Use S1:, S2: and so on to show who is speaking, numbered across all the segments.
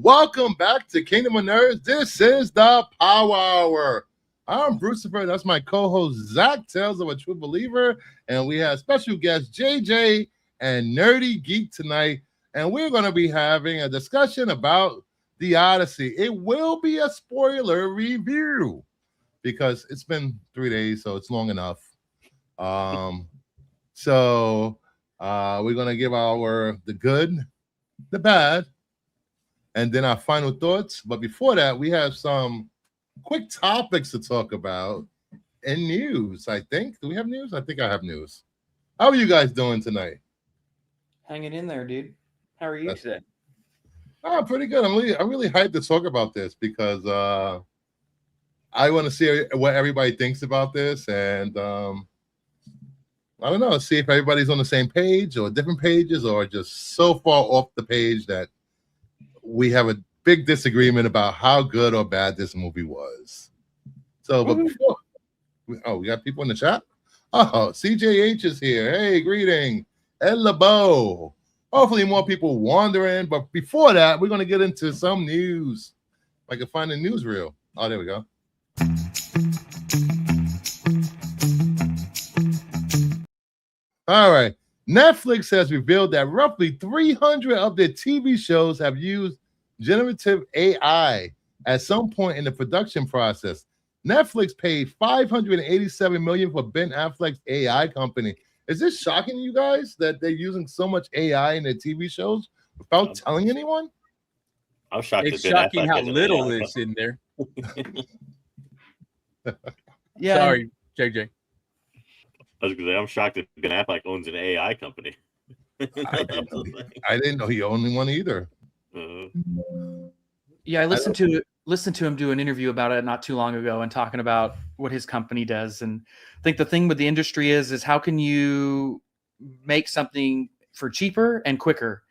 S1: Welcome back to Kingdom of Nerds. This is the Power Hour. I'm Brucifer. That's my co-host Zach, Tales of a True Believer, and we have special guests JJ and Nerdy Geek tonight, and we're going to be having a discussion about the Odyssey. It will be a spoiler review because it's been 3 days, so it's long enough. So we're going to give the good, the bad, and then our final thoughts. But before that, we have some quick topics to talk about and news, I think. Do we have news? I think I have news. How are you guys doing tonight?
S2: Hanging in there, dude. How are you today?
S1: Oh, pretty good. I'm really hyped to talk about this because I want to see what everybody thinks about this, and I don't know, see if everybody's on the same page or different pages or just so far off the page that we have a big disagreement about how good or bad this movie was. So, but before, we got people in the chat. Oh, CJH is here. Hey, greeting. Ed LeBeau. Hopefully more people wandering. But before that, we're going to get into some news. If I can find the newsreel. Oh, there we go. All right. Netflix has revealed that roughly 300 of their TV shows have used generative AI at some point in the production process. Netflix paid $587 million for Ben Affleck's AI company. Is this shocking to you guys that they're using so much AI in their TV shows without telling anyone?
S3: I'm shocked.
S4: It's shocking how little is in there.
S2: Yeah.
S4: Sorry, JJ.
S3: I was going to say, I'm shocked that Ben Affleck owns an AI company.
S1: I didn't know he owned one either.
S2: Yeah, I listened to him do an interview about it not too long ago and talking about what his company does. And I think the thing with the industry is how can you make something for cheaper and quicker?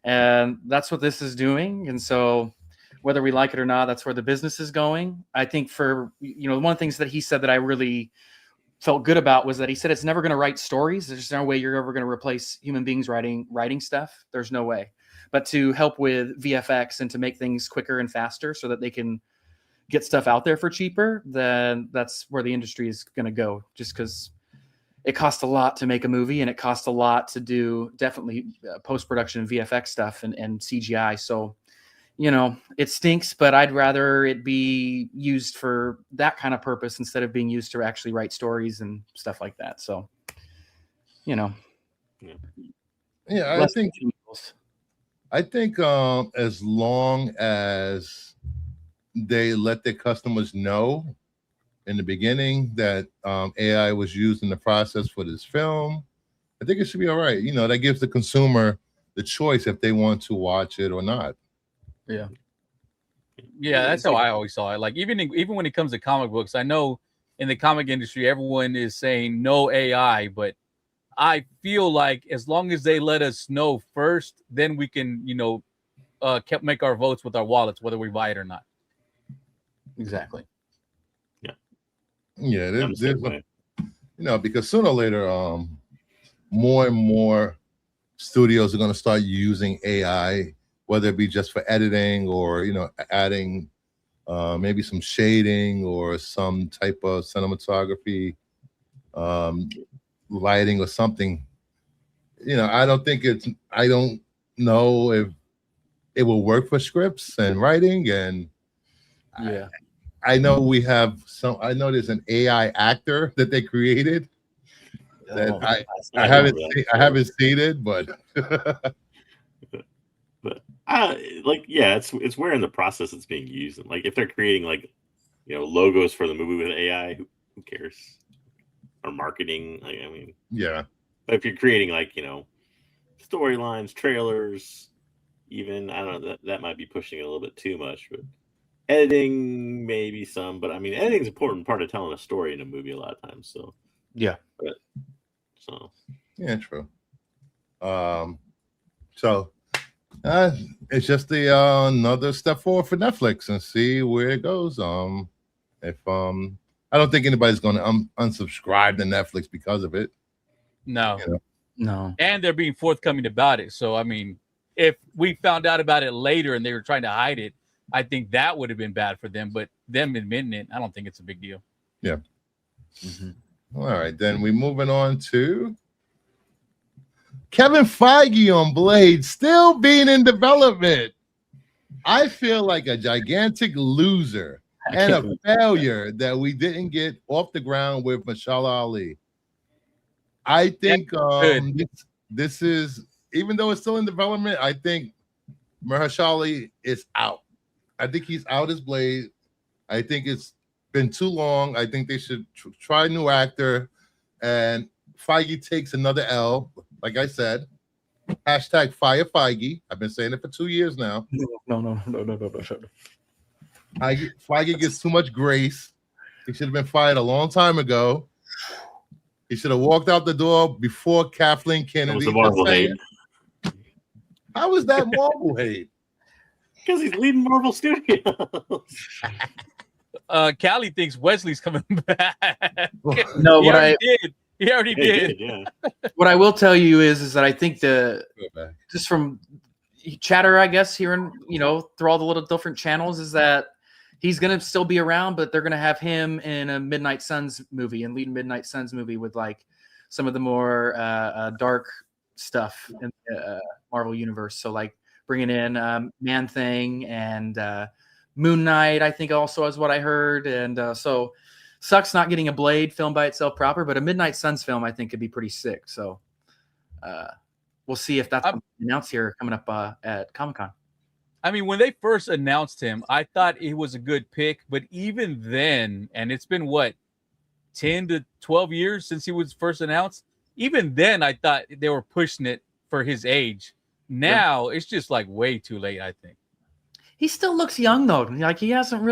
S2: And that's what this is doing. And so whether we like it or not, that's where the business is going. I think one of the things that he said that I really felt good about was that he said it's never going to write stories. There's no way you're ever going to replace human beings writing stuff. There's no way. But to help with VFX and to make things quicker and faster so that they can get stuff out there for cheaper, then that's where the industry is going to go, just because it costs a lot to make a movie and it costs a lot to do definitely post-production and VFX stuff and CGI. So, it stinks, but I'd rather it be used for that kind of purpose instead of being used to actually write stories and stuff like that. So,
S1: Yeah, I think as long as they let their customers know in the beginning that AI was used in the process for this film, I think it should be all right. That gives the consumer the choice if they want to watch it or not.
S4: Yeah, that's how I always saw it. Like even when it comes to comic books, I know in the comic industry, everyone is saying no AI, but I feel like as long as they let us know first, then we can, make our votes with our wallets, whether we buy it or not.
S2: exactly.
S1: Yeah, because sooner or later, more and more studios are going to start using AI, whether it be just for editing or adding maybe some shading or some type of cinematography, lighting or something. I don't know if it will work for scripts and writing. And
S2: Yeah,
S1: I know I know there's an AI actor that they created that I haven't seen it, but
S3: it's where in the process it's being used. And like if they're creating logos for the movie with AI, who cares? Or marketing,
S1: yeah.
S3: But if you're creating storylines, trailers, even I don't know, that might be pushing it a little bit too much. But editing, maybe some. But editing is an important part of telling a story in a movie a lot of times. So
S2: yeah.
S1: Yeah, true. So it's just another step forward for Netflix and see where it goes. If I don't think anybody's going to unsubscribe to Netflix because of it.
S4: No.
S2: No.
S4: And they're being forthcoming about it. So, if we found out about it later and they were trying to hide it, I think that would have been bad for them. But them admitting it, I don't think it's a big deal.
S1: Yeah. All right, then we're moving on to Kevin Feige on Blade, still being in development. I feel like a gigantic loser and a failure that we didn't get off the ground with Mashallah Ali. I think this is, even though it's still in development, I think Mahershala Ali is out. I think he's out as Blade. I think it's been too long. I think they should try a new actor, and Feige takes another L. Like I said, hashtag fire Feige. I've been saying it for 2 years now.
S2: No.
S1: Feige gets too much grace. He should have been fired a long time ago. He should have walked out the door before Kathleen Kennedy.
S3: That was the Marvel hate.
S1: How was that Marvel hate?
S3: Because he's leading Marvel Studios.
S4: Callie thinks Wesley's coming back.
S2: No,
S4: He already did.
S3: Yeah.
S2: What I will tell you is that I think just from chatter, I guess, hearing, through all the little different channels, is that he's going to still be around, but they're going to have him in a Midnight Suns movie and lead Midnight Suns movie with like some of the more dark stuff in the Marvel universe. So like bringing in Man-Thing and Moon Knight, I think also is what I heard. And so sucks not getting a Blade film by itself proper, but a Midnight Suns film I think could be pretty sick. So we'll see if that's announced here coming up at Comic-Con.
S4: I mean, when they first announced him, I thought he was a good pick, but even then, and it's been 10 to 12 years since he was first announced. Even then, I thought they were pushing it for his age. Now it's just like way too late, I think.
S2: He still looks young though. Like he doesn't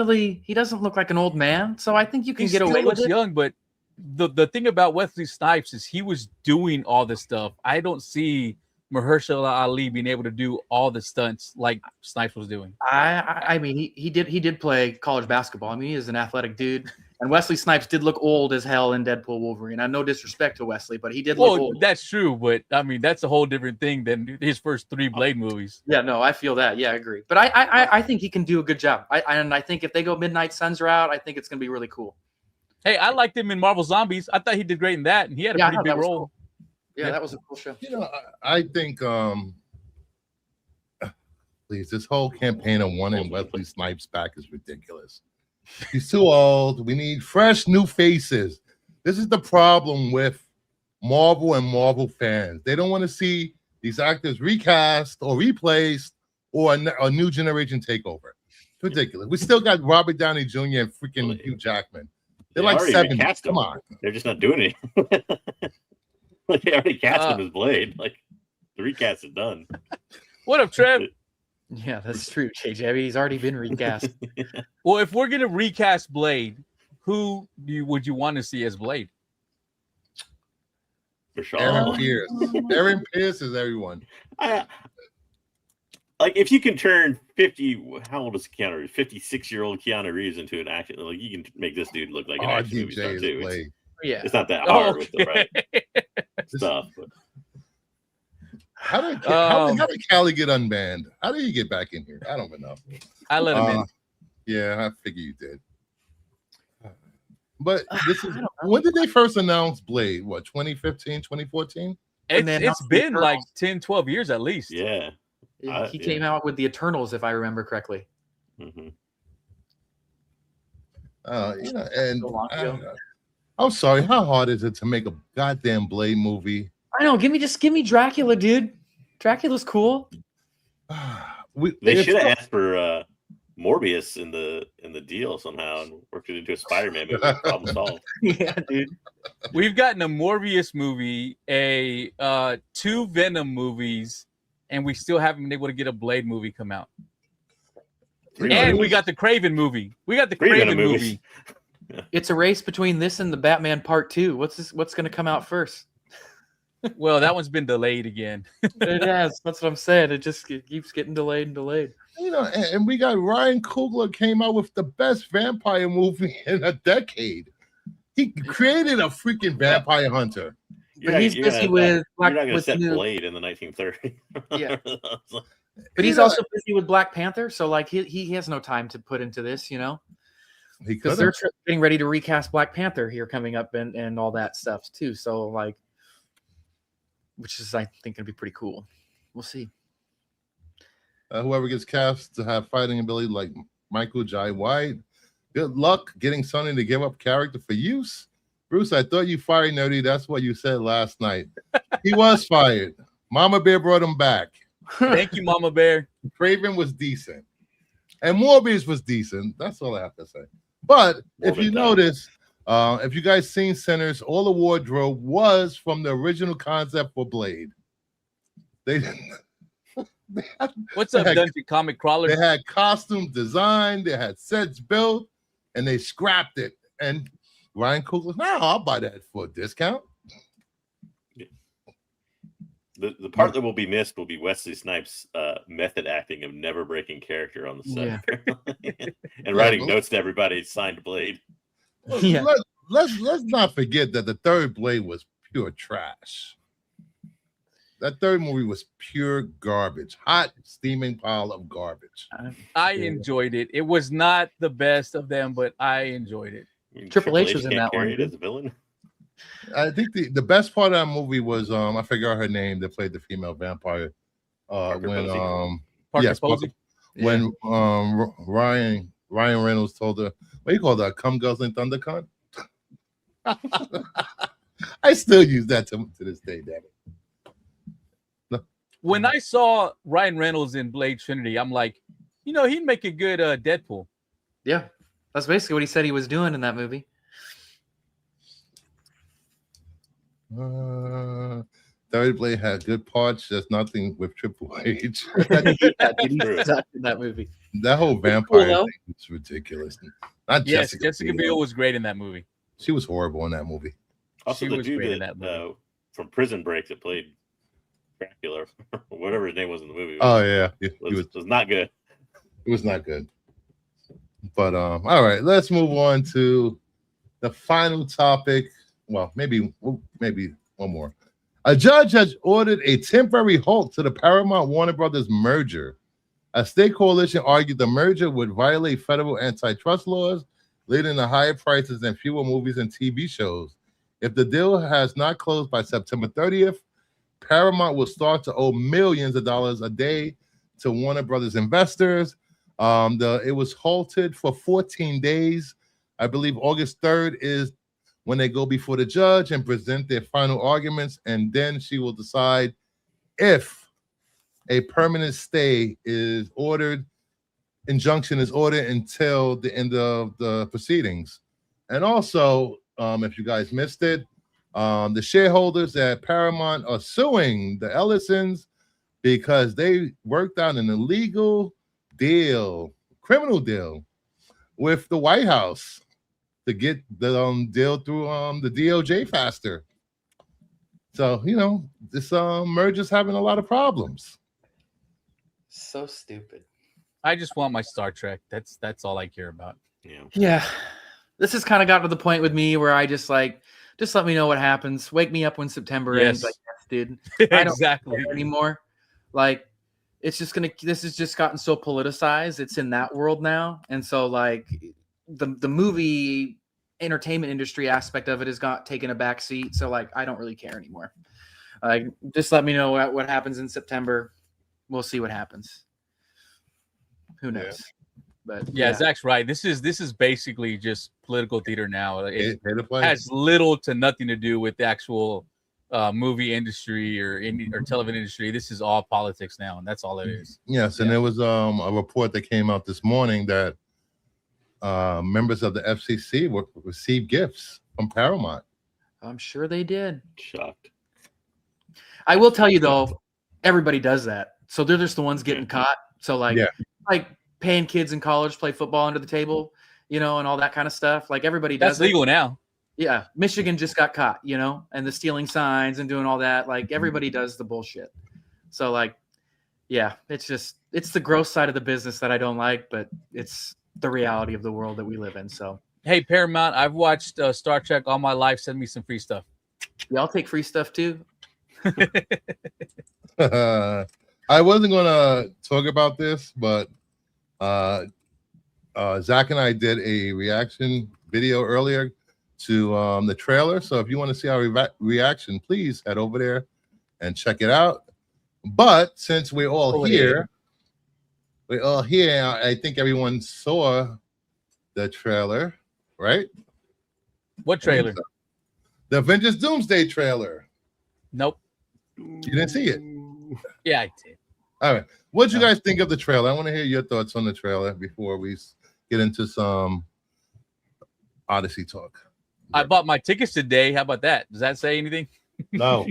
S2: look like an old man. So I think you can
S4: He
S2: get
S4: still
S2: away with
S4: looks
S2: it.
S4: young, but the thing about Wesley Snipes is he was doing all this stuff. I don't see Mahershala Ali being able to do all the stunts like Snipes was doing.
S2: I mean, he did play college basketball. I mean, he is an athletic dude. And Wesley Snipes did look old as hell in Deadpool Wolverine. I no disrespect to Wesley, but he did look old.
S4: That's true, but I mean that's a whole different thing than his first 3 Blade movies.
S2: Yeah, no, I feel that. Yeah, I agree. But I think he can do a good job. I think if they go Midnight Suns route, I think it's gonna be really cool.
S4: Hey, I liked him in Marvel Zombies. I thought he did great in that, and he had a pretty big role.
S2: Cool. Yeah, that was a cool show.
S1: I think please, this whole campaign of wanting Wesley Snipes back is ridiculous. He's too old. We need fresh new faces. This is the problem with Marvel and Marvel fans. They don't want to see these actors recast or replaced or a new generation takeover. It's ridiculous. We still got Robert Downey Jr. and freaking Hugh Jackman. They're like 70. Come on.
S3: They're just not doing it. Like they already cast him as Blade. Like the recast is done.
S4: What up, Trev?
S2: Yeah, that's true, JJ. I mean, he's already been recast.
S4: Well, if we're gonna recast Blade, who would you want to see as Blade?
S3: For sure.
S1: Aaron Pierce. Aaron Pierce is everyone.
S3: Like if you can turn 50, how old is Keanu Reeves? 56-year-old Keanu Reeves into an actor, like you can make this dude look like an action movie star too. It's not that hard with the right stuff. But.
S1: How did Callie get unbanned? How did he get back in here? I don't even know.
S4: I let him in.
S1: Yeah, I figure you did. But this is when did they first announce Blade? What, 2015, 2014?
S4: It's been like 10, 12 years at least.
S3: Yeah.
S2: He came out with the Eternals, if I remember correctly.
S3: Mm-hmm.
S1: I'm sorry. How hard is it to make a goddamn Blade movie?
S2: I know. Give me Dracula, dude. Dracula's cool.
S3: They should have asked for Morbius in the deal somehow and worked it into a Spider-Man movie. Problem solved.
S2: Yeah, dude.
S4: We've gotten a Morbius movie, 2 Venom movies, and we still haven't been able to get a Blade movie come out. And we got the Kraven movie. Movie.
S2: It's a race between this and the Batman Part 2. What's going to come out first?
S4: Well, that one's been delayed again.
S2: It has. That's what I'm saying. It just keeps getting delayed and delayed.
S1: And we got Ryan Coogler came out with the best vampire movie in a decade. He created a freaking vampire hunter.
S2: But he's busy with
S3: You're not going to set Blade in the 1930s.
S2: Yeah. But he's
S1: You know,
S2: also busy with Black Panther, so like he has no time to put into this, you know,
S1: he
S2: because
S1: could
S2: they're
S1: have.
S2: getting ready to recast Black Panther here coming up and all that stuff too. So like, which is I think gonna be pretty cool. We'll see.
S1: Whoever gets cast to have fighting ability like Michael Jai White, good luck getting Sonny to give up character for use. Bruce, I thought you fired Nerdy. That's what you said last night. He was fired. Mama Bear brought him back.
S4: Thank you, Mama Bear.
S1: Craven was decent. And Morbius was decent. That's all I have to say. But if you notice, if you guys seen Sinners, all the wardrobe was from the original concept for Blade.
S4: What's up, Dungeon Comic Crawler?
S1: They had costumes designed, they had sets built, and they scrapped it. And Ryan Coogler, no, I'll buy that for a discount.
S3: The part that will be missed will be Wesley Snipes' method acting of never breaking character on the set, and writing notes to everybody signed Blade.
S2: Yeah.
S1: Let's not forget that the third Blade was pure trash. That third movie was pure garbage, hot steaming pile of garbage.
S4: I enjoyed it. It was not the best of them, but I enjoyed it.
S3: I mean,
S2: Triple H was in
S3: can't
S2: that
S3: carry
S2: one.
S3: it as a villain.
S1: I think the best part of that movie was I forgot her name that played the female vampire. When
S4: Posey?
S1: when Ryan Reynolds told her, what do you call that? Cum guzzling thundercunt. I still use that to this day, damn it.
S4: When I saw Ryan Reynolds in Blade Trinity, I'm like, you know, he'd make a good Deadpool.
S2: Yeah, that's basically what he said he was doing in that movie.
S1: Third Blade had good parts, just nothing with Triple H.
S2: He sucked in that movie.
S1: That whole vampire
S2: though.
S1: thing was ridiculous. Not
S4: Yes,
S1: Jessica
S4: Jessica Biel was great in that movie.
S1: She was horrible in that movie.
S3: Also,
S4: She
S3: the
S4: was
S3: dude
S4: great in
S3: that,
S4: that movie.
S3: from Prison Break that played Dracula, whatever his name was in the movie.
S1: Oh yeah,
S3: was not good.
S1: It was not good. But all right, let's move on to the final topic. Well, maybe one more. A judge has ordered a temporary halt to the Paramount Warner Brothers merger. A state coalition argued the merger would violate federal antitrust laws, leading to higher prices and fewer movies and TV shows. If the deal has not closed by September 30th, Paramount will start to owe millions of dollars a day to Warner Brothers investors. It was halted for 14 days. I believe August 3rd is when they go before the judge and present their final arguments, and then she will decide if a permanent stay is ordered, injunction is ordered until the end of the proceedings. And also, if you guys missed it, the shareholders at Paramount are suing the Ellisons because they worked out an illegal deal, criminal deal with the White House to get the deal through the DOJ faster. So, you know, this merger's having a lot of problems.
S2: So stupid.
S4: I just want my Star Trek. That's all I care about.
S2: Yeah. This has kind of gotten to the point with me where I just let me know what happens. Wake me up when September ends. Like, yes, dude. I don't
S4: Exactly.
S2: care anymore. Like, this has just gotten so politicized. It's in that world now. And so like the movie entertainment industry aspect of it has taken a back seat. So like, I don't really care anymore. Like, just let me know what happens in September. We'll see what happens. Who knows?
S1: Yeah.
S2: But
S4: Yeah, Zach's right. This is basically just political theater now. It
S1: Pay-to-play.
S4: has little to nothing to do with the actual movie industry or television industry. This is all politics now, and that's all it is.
S1: Yes, and there was a report that came out this morning that members of the FCC received gifts from Paramount.
S2: I'm sure they did.
S3: Shocked.
S2: I will tell you though, everybody does that. So they're just the ones getting caught. So like paying kids in college play football under the table, you know, and all that kind of stuff. Like everybody does.
S4: That's legal now.
S2: Yeah, Michigan just got caught, you know, and the stealing signs and doing all that. Like everybody does the bullshit. So like, yeah, it's the gross side of the business that I don't like, but it's the reality of the world that we live in. So
S4: Hey, Paramount, I've watched Star Trek all my life. Send me some free stuff.
S2: yeah, I'll take free stuff too.
S1: I wasn't gonna talk about this, but Zach and I did a reaction video earlier to the trailer. So if you want to see our reaction, please head over there and check it out. But since we're all here, I think everyone saw the trailer, right?
S4: What trailer?
S1: The Avengers Doomsday trailer.
S4: Nope.
S1: You didn't see it?
S4: Yeah, I did.
S1: All right. What did you guys think of the trailer? I want to hear your thoughts on the trailer before we get into some Odyssey talk.
S4: I bought my tickets today. How about that? Does that say anything?
S1: No.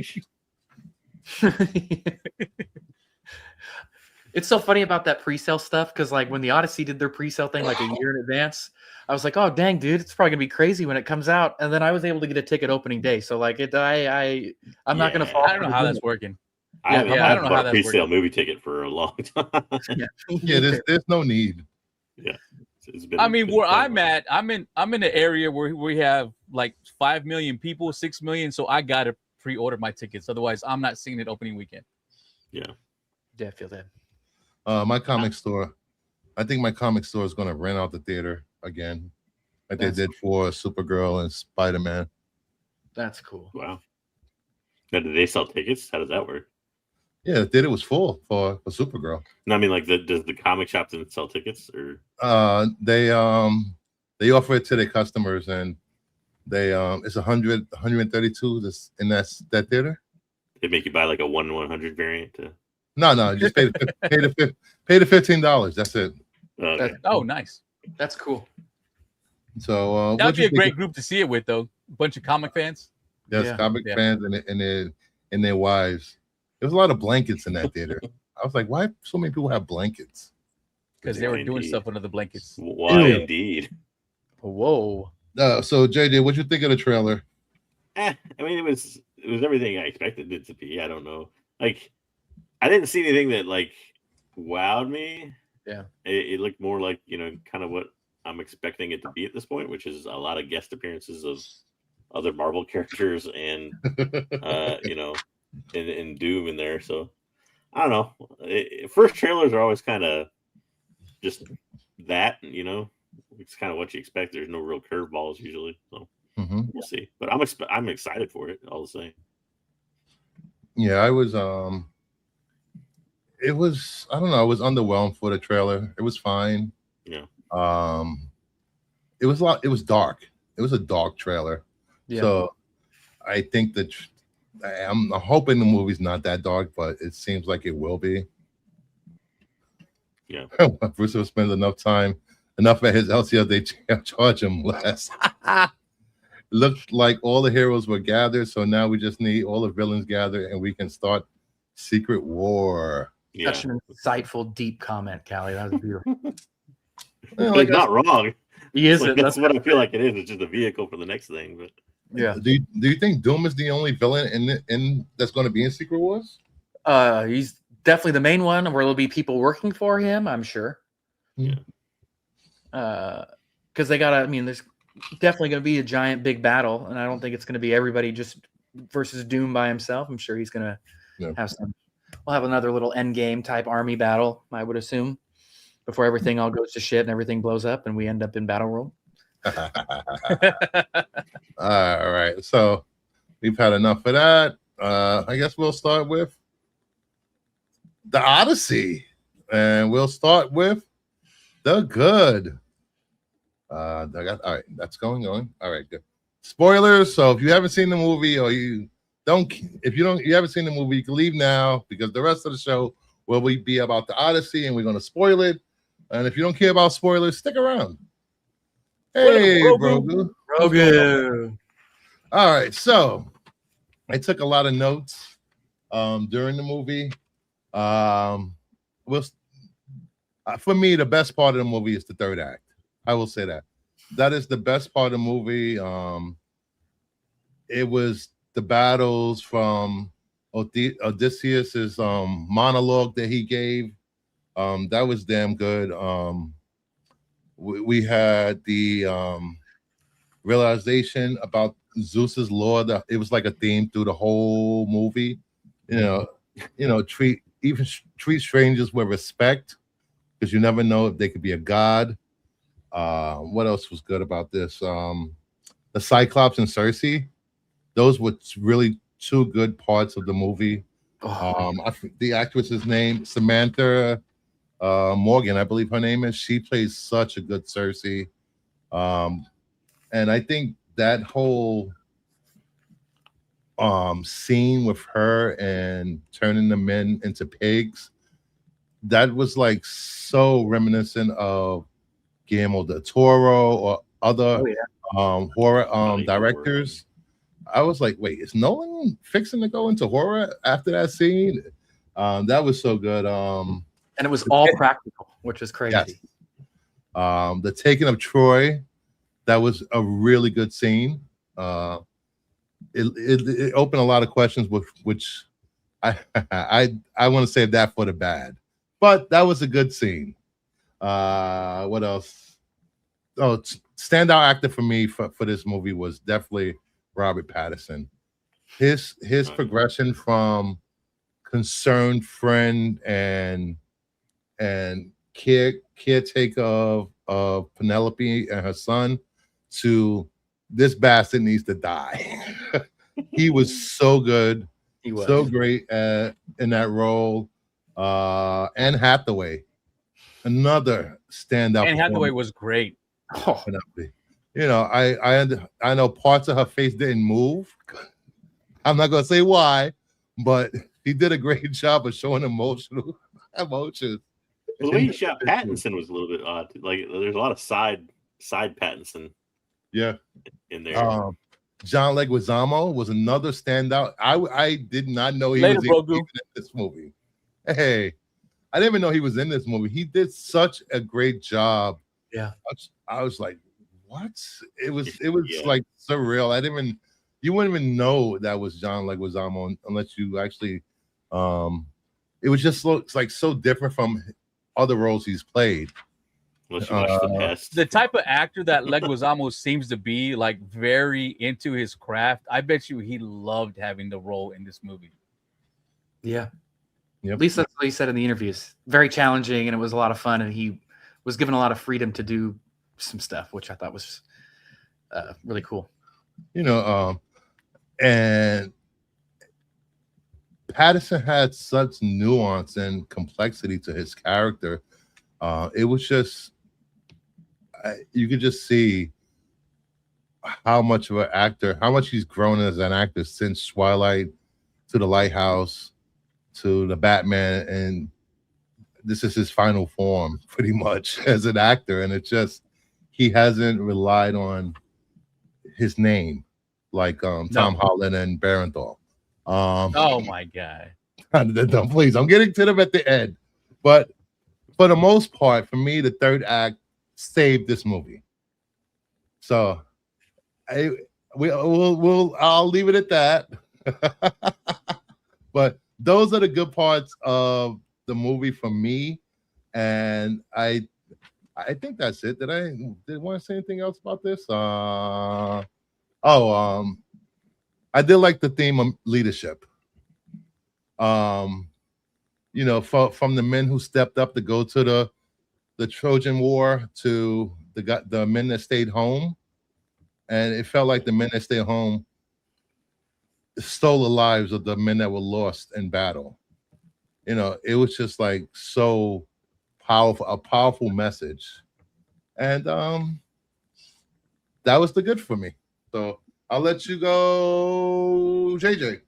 S2: It's so funny about that pre-sale stuff because, like, when the Odyssey did their pre-sale thing like a year in advance, I was like, "Oh, dang, dude, it's probably gonna be crazy when it comes out." And then I was able to get a ticket opening day, so like, I'm not gonna fall.
S4: I don't know how that's working.
S3: I
S4: don't know how
S3: bought a
S4: that's
S3: pre-sale
S4: working.
S3: movie ticket for a long time.
S1: Yeah, there's no need.
S3: Yeah. It's been,
S4: I mean, where I'm at, I'm in an area where we have like 5 million people, 6 million, so I gotta pre-order my tickets. Otherwise, I'm not seeing it opening weekend.
S3: Yeah.
S2: Yeah, I feel that.
S1: My comic store. I think my comic store is going to rent out the theater again, like they did for Supergirl and Spider-Man.
S2: That's cool.
S3: Wow. Now, do they sell tickets? How does that work?
S1: Yeah, the theater was full for Supergirl.
S3: No, I mean, like, does the comic shop then sell tickets, or
S1: They offer it to their customers, and they it's 132 this in that theater.
S3: they make you buy like a 1/100 variant?
S1: No, just pay the $15. That's it.
S3: Okay.
S4: Oh, nice.
S2: That's cool.
S1: So
S4: That'd be a great group to see it with, though. A bunch of comic fans.
S1: Yes,
S2: Yeah.
S1: comic fans and their wives. There was a lot of blankets in that theater. I was like, why so many people have blankets?
S4: Because they were doing
S3: Indeed.
S4: stuff under the blankets.
S3: Why,
S1: Ew.
S3: indeed.
S2: Whoa.
S1: So JJ, what'd you think of the trailer?
S3: I mean, it was everything I expected it to be. I don't know. Like, I didn't see anything that like wowed me.
S2: Yeah.
S3: It looked more like, kind of what I'm expecting it to be at this point, which is a lot of guest appearances of other Marvel characters and and Doom in there. So I don't know. First trailers are always kind of just that, it's kind of what you expect. There's no real curveballs usually, so we'll see. But I'm excited for it all the same.
S1: Yeah, I was it was, I don't know, I was underwhelmed for the trailer. It was fine.
S3: Yeah.
S1: It was dark. It was a dark trailer.
S2: Yeah.
S1: So I think that I'm hoping the movie's not that dark, but it seems like it will be.
S3: Yeah.
S1: Bruce will spend enough at his LCL, they charge him less. Looked like all the heroes were gathered, so now we just need all the villains gathered, and we can start Secret War.
S3: Yeah.
S2: Such an insightful, deep comment, Callie. That was beautiful.
S3: He's not wrong.
S2: He is.
S3: Like, that's what I feel like it is. It's just a vehicle for the next thing. But
S2: Yeah.
S1: Do you think Doom is the only villain in that's going to be in Secret Wars?
S2: He's definitely the main one where there'll be people working for him, I'm sure.
S3: Yeah.
S2: Because they gotta, there's definitely gonna be a giant big battle, and I don't think it's gonna be everybody just versus Doom by himself. I'm sure he's gonna have some. We'll have another little end game type army battle, I would assume, before everything all goes to shit and everything blows up and we end up in Battle World.
S1: All right, so we've had enough of that. I guess we'll start with the Odyssey, and we'll start with the good. All right, that's going. All right, good. Spoilers. So if you haven't seen the movie, or you haven't seen the movie, you can leave now, because the rest of the show will be about the Odyssey, and we're going to spoil it. And if you don't care about spoilers, stick around. Hey, Grogu. All right, so I took a lot of notes during the movie. For me, the best part of the movie is the third act. I will say that. That is the best part of the movie. It was the battles from Odysseus's monologue that he gave. That was damn good. We had the realization about Zeus's law. That it was like a theme through the whole movie. Treat even treat strangers with respect, because you never know if they could be a god. What else was good about this? The Cyclops and Cersei, those were really two good parts of the movie. The actress's name, Samantha Morgan, I believe her name is. She plays such a good Cersei. And I think that whole scene with her and turning the men into pigs, that was like so reminiscent of Guillermo del Toro or other horror directors. I was like, wait, is Nolan fixing to go into horror after that scene? That was so good.
S2: And it was all practical, which is crazy.
S1: Yes. The taking of Troy, that was a really good scene. It opened a lot of questions, which I want to save that for the bad. But that was a good scene. What else? Oh, standout actor for me for this movie was definitely Robert Pattinson. His progression from concerned friend and caretaker of Penelope and her son to this bastard needs to die. He was so good.
S2: He was
S1: so great in that role. Anne Hathaway, another standout.
S4: Anne Hathaway was great.
S2: Oh.
S1: You know, I know parts of her face didn't move. I'm not gonna say why, but he did a great job of showing emotions.
S3: Well, the way he shot Pattinson was a little bit odd. Like, there's a lot of side Pattinson.
S1: Yeah,
S3: in there.
S1: John Leguizamo was another standout. I did not know he was even in this movie. Hey, I didn't even know he was in this movie. He did such a great job.
S2: Yeah,
S1: I was like, what? It was like surreal. You wouldn't even know that was John Leguizamo unless you actually. It was just looks like so different from other roles he's played.
S3: Unless you watch The Pest.
S4: The type of actor that Leguizamo seems to be, like very into his craft. I bet you he loved having the role in this movie.
S2: Yeah.
S1: Yep.
S2: At least that's what he said in the interviews. Very challenging, and it was a lot of fun, and he was given a lot of freedom to do some stuff, which I thought was really cool.
S1: You know, and Pattinson had such nuance and complexity to his character. It was just, you could just see how much of an actor, how much he's grown as an actor since Twilight to The Lighthouse to The Batman, and this is his final form pretty much as an actor. And it's just, he hasn't relied on his name like Tom Holland and Barenthal.
S4: Oh my God.
S1: Please, I'm getting to them at the end. But for the most part, for me, the third act saved this movie. So I'll leave it at that. But those are the good parts of the movie for me. And I think that's it. Did I want to say anything else about this? I did like the theme of leadership. You know, from the men who stepped up to go to the Trojan War to the men that stayed home, and it felt like the men that stayed home stole the lives of the men that were lost in battle. You know, it was just like so powerful, a powerful message, and that was the good for me. So I'll let you go, JJ.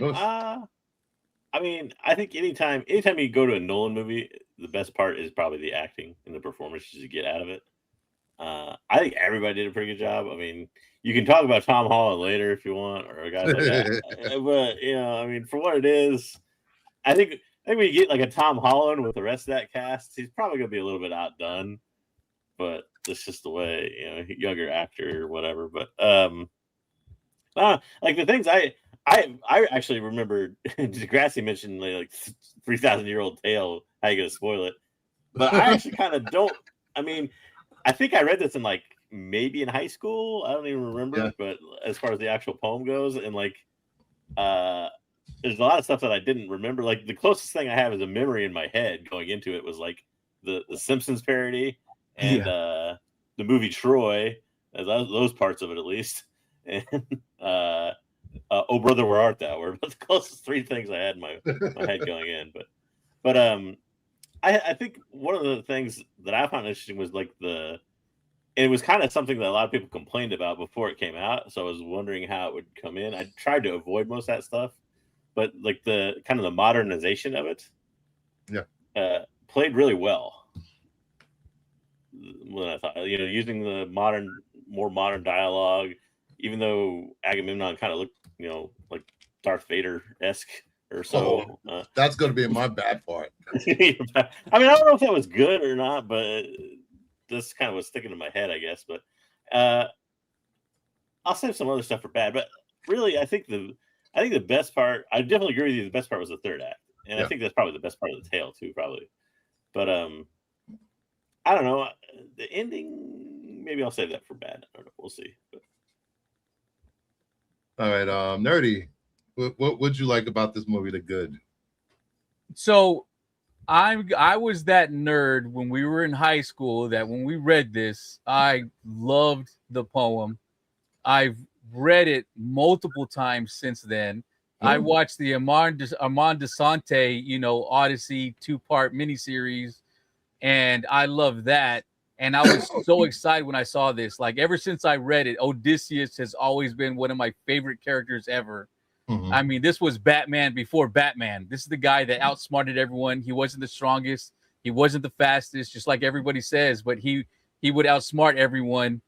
S3: I mean, I think anytime you go to a Nolan movie, the best part is probably the acting and the performances you get out of it. I think everybody did a pretty good job. I mean, you can talk about Tom Holland later if you want, or guys like that. But you know, I mean, for what it is, I think when you get like a Tom Holland with the rest of that cast, he's probably gonna be a little bit outdone. But it's just the way, you know, younger actor or whatever. But like the things I actually remember Degrassi mentioned like 3,000-year-old tale. How you gonna spoil it? But I actually kind of don't. I mean, I think I read this in like maybe in high school. I don't even remember. Yeah. But as far as the actual poem goes, and like, there's a lot of stuff that I didn't remember. Like the closest thing I have is a memory in my head going into it was like the Simpsons parody and the movie Troy, those parts of it at least, and Oh Brother Where Art Thou were about the closest three things I had in my head going in. But I think one of the things that I found interesting was like it was kind of something that a lot of people complained about before it came out. So I was wondering how it would come in. I tried to avoid most of that stuff, but like the kind of the modernization of it, played really well. When I thought, using the more modern dialogue, even though Agamemnon kind of looked, like Darth Vader-esque or so.
S1: That's going to be my bad part.
S3: I mean, I don't know if that was good or not, but this kind of was sticking to my head, I guess. But I'll save some other stuff for bad. But really, I think the best part, I definitely agree with you. The best part was the third act, and I think that's probably the best part of the tale too, probably. But I don't know, the ending. Maybe I'll save that for bad. I don't know. We'll see. But.
S1: All right, Nerdy. What would you like about this movie, The Good?
S4: So I was that nerd when we were in high school that when we read this, I loved the poem. I've read it multiple times since then. I watched the Armand de Sante, Odyssey 2-part miniseries, and I love that. And I was so excited when I saw this. Like ever since I read it, Odysseus has always been one of my favorite characters ever. Mm-hmm. I mean, this was Batman before Batman. This is the guy that outsmarted everyone. He wasn't the strongest. He wasn't the fastest, just like everybody says, but he would outsmart everyone.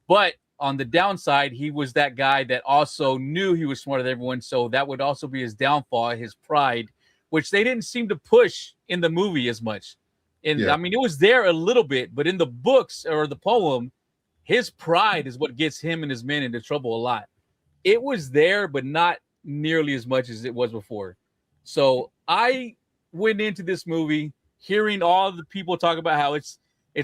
S4: But on the downside, he was that guy that also knew he was smarter than everyone. So that would also be his downfall, his pride, which they didn't seem to push in the movie as much. And I mean, it was there a little bit, but in the books or the poem, his pride is what gets him and his men into trouble a lot. It was there, but not nearly as much as it was before. So I went into this movie hearing all the people talk about how it's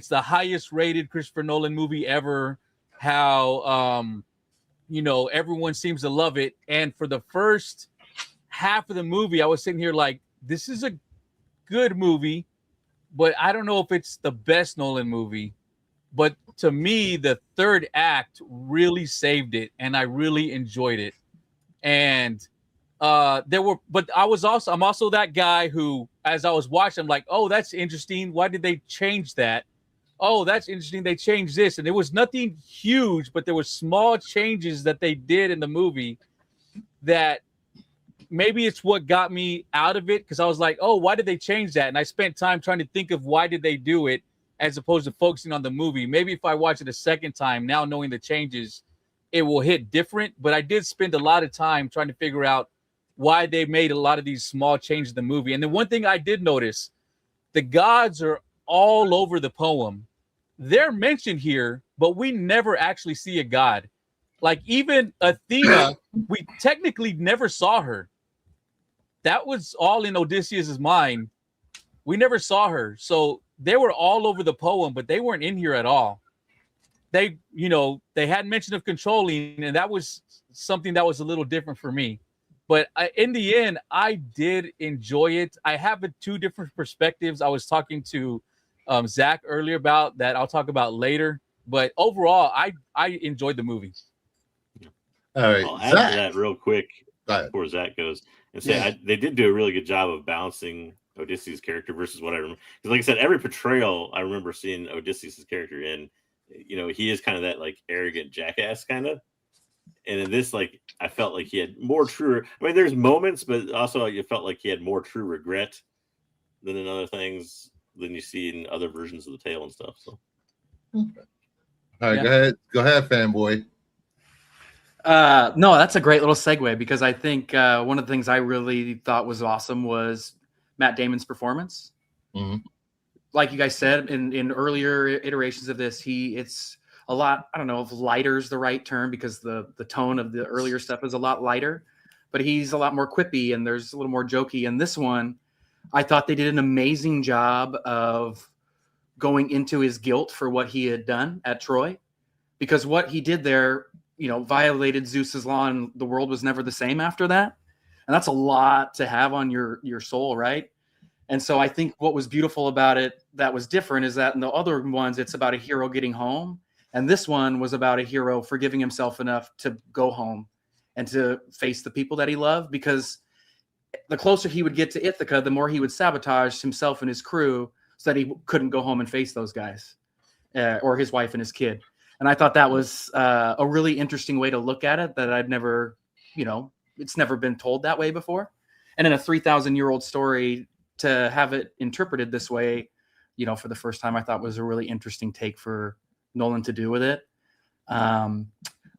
S4: the highest rated Christopher Nolan movie ever, how everyone seems to love it. And for the first half of the movie, I was sitting here like, this is a good movie, but I don't know if it's the best Nolan movie. But to me, the third act really saved it, and I really enjoyed it. And I'm also that guy who, as I was watching, I'm like, oh, that's interesting. Why did they change that? Oh, that's interesting. They changed this. And it was nothing huge, but there were small changes that they did in the movie that maybe it's what got me out of it, because I was like, oh, why did they change that? And I spent time trying to think of why did they do it as opposed to focusing on the movie. Maybe if I watch it a second time, now knowing the changes, it will hit different. But I did spend a lot of time trying to figure out why they made a lot of these small changes in the movie. And then one thing I did notice, the gods are all over the poem. They're mentioned here, but we never actually see a god. Like even Athena, we technically never saw her. That was all in Odysseus's mind. We never saw her. So they were all over the poem, but they weren't in here at all. They had mention of controlling, and that was something that was a little different for me. But in the end, I did enjoy it. I have two different perspectives. I was talking to Zach earlier about that. I'll talk about later. But overall, I enjoyed the movie.
S1: All right,
S3: I'll add to that real quick before Zach goes and say they did do a really good job of balancing Odysseus' character versus what I remember. Because, like I said, every portrayal I remember seeing Odysseus' character in, he is kind of that like arrogant jackass kind of. And in this, like, I felt like he had more true. I mean, there's moments, but also you felt like he had more true regret than in other things than you see in other versions of the tale and stuff. So,
S1: all right, go ahead, fanboy.
S2: No, that's a great little segue, because I think one of the things I really thought was awesome was Matt Damon's performance. Mm-hmm. Like you guys said in earlier iterations of this, it's a lot, I don't know if lighter is the right term, because the tone of the earlier stuff is a lot lighter, but he's a lot more quippy and there's a little more jokey. And this one, I thought they did an amazing job of going into his guilt for what he had done at Troy, because what he did there, violated Zeus's law, and the world was never the same after that. and that's a lot to have on your soul, right? And so I think what was beautiful about it that was different is that in the other ones, it's about a hero getting home. And this one was about a hero forgiving himself enough to go home and to face the people that he loved, because the closer he would get to Ithaca, the more he would sabotage himself and his crew so that he couldn't go home and face those guys or his wife and his kid. And I thought that was a really interesting way to look at it that I'd never, it's never been told that way before. And in a 3,000-year-old story, to have it interpreted this way, for the first time, I thought was a really interesting take for Nolan to do with it. I'm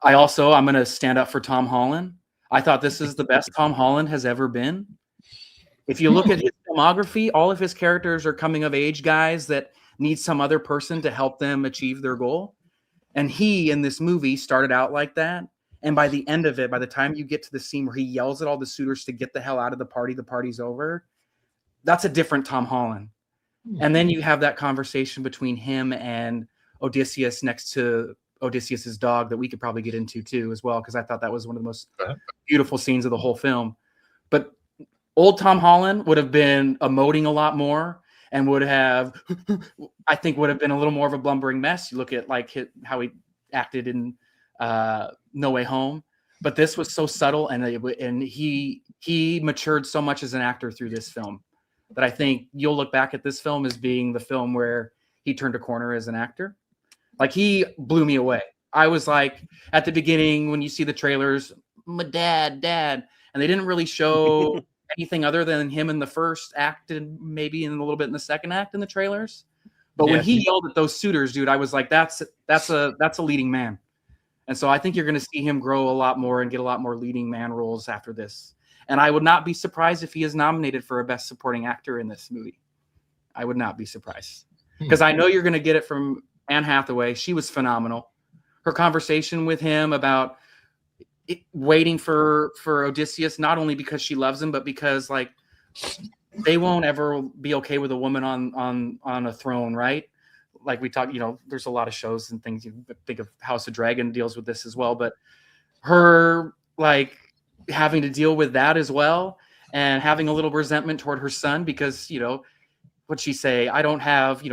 S2: going to stand up for Tom Holland. I thought this is the best Tom Holland has ever been. If you look at his filmography, all of his characters are coming of age guys that need some other person to help them achieve their goal. And he, in this movie, started out like that. And by the end of it, by the time you get to the scene where he yells at all the suitors to get the hell out of the party's over, that's a different Tom Holland. And then you have that conversation between him and Odysseus next to Odysseus's dog that we could probably get into too as well, because I thought that was one of the most beautiful scenes of the whole film. But old Tom Holland would have been emoting a lot more and would have been a little more of a blumbering mess. You look at how he acted in No Way Home, but this was so subtle, and he matured so much as an actor through this film that I think you'll look back at this film as being the film where he turned a corner as an actor. Like, he blew me away. I was like, at the beginning, when you see the trailers, my dad, and they didn't really show anything other than him in the first act and maybe in a little bit in the second act in the trailers. But when he yelled at those suitors, dude, I was like, that's a leading man. And so I think you're going to see him grow a lot more and get a lot more leading man roles after this. And I would not be surprised if he is nominated for a Best Supporting Actor in this movie. I would not be surprised, because I know you're going to get it from Anne Hathaway. She was phenomenal. Her conversation with him about waiting for Odysseus, not only because she loves him, but because they won't ever be okay with a woman on a throne, right? Like we talk, there's a lot of shows and things. You think of House of Dragon deals with this as well, but her having to deal with that as well, and having a little resentment toward her son because what'd she say? I don't have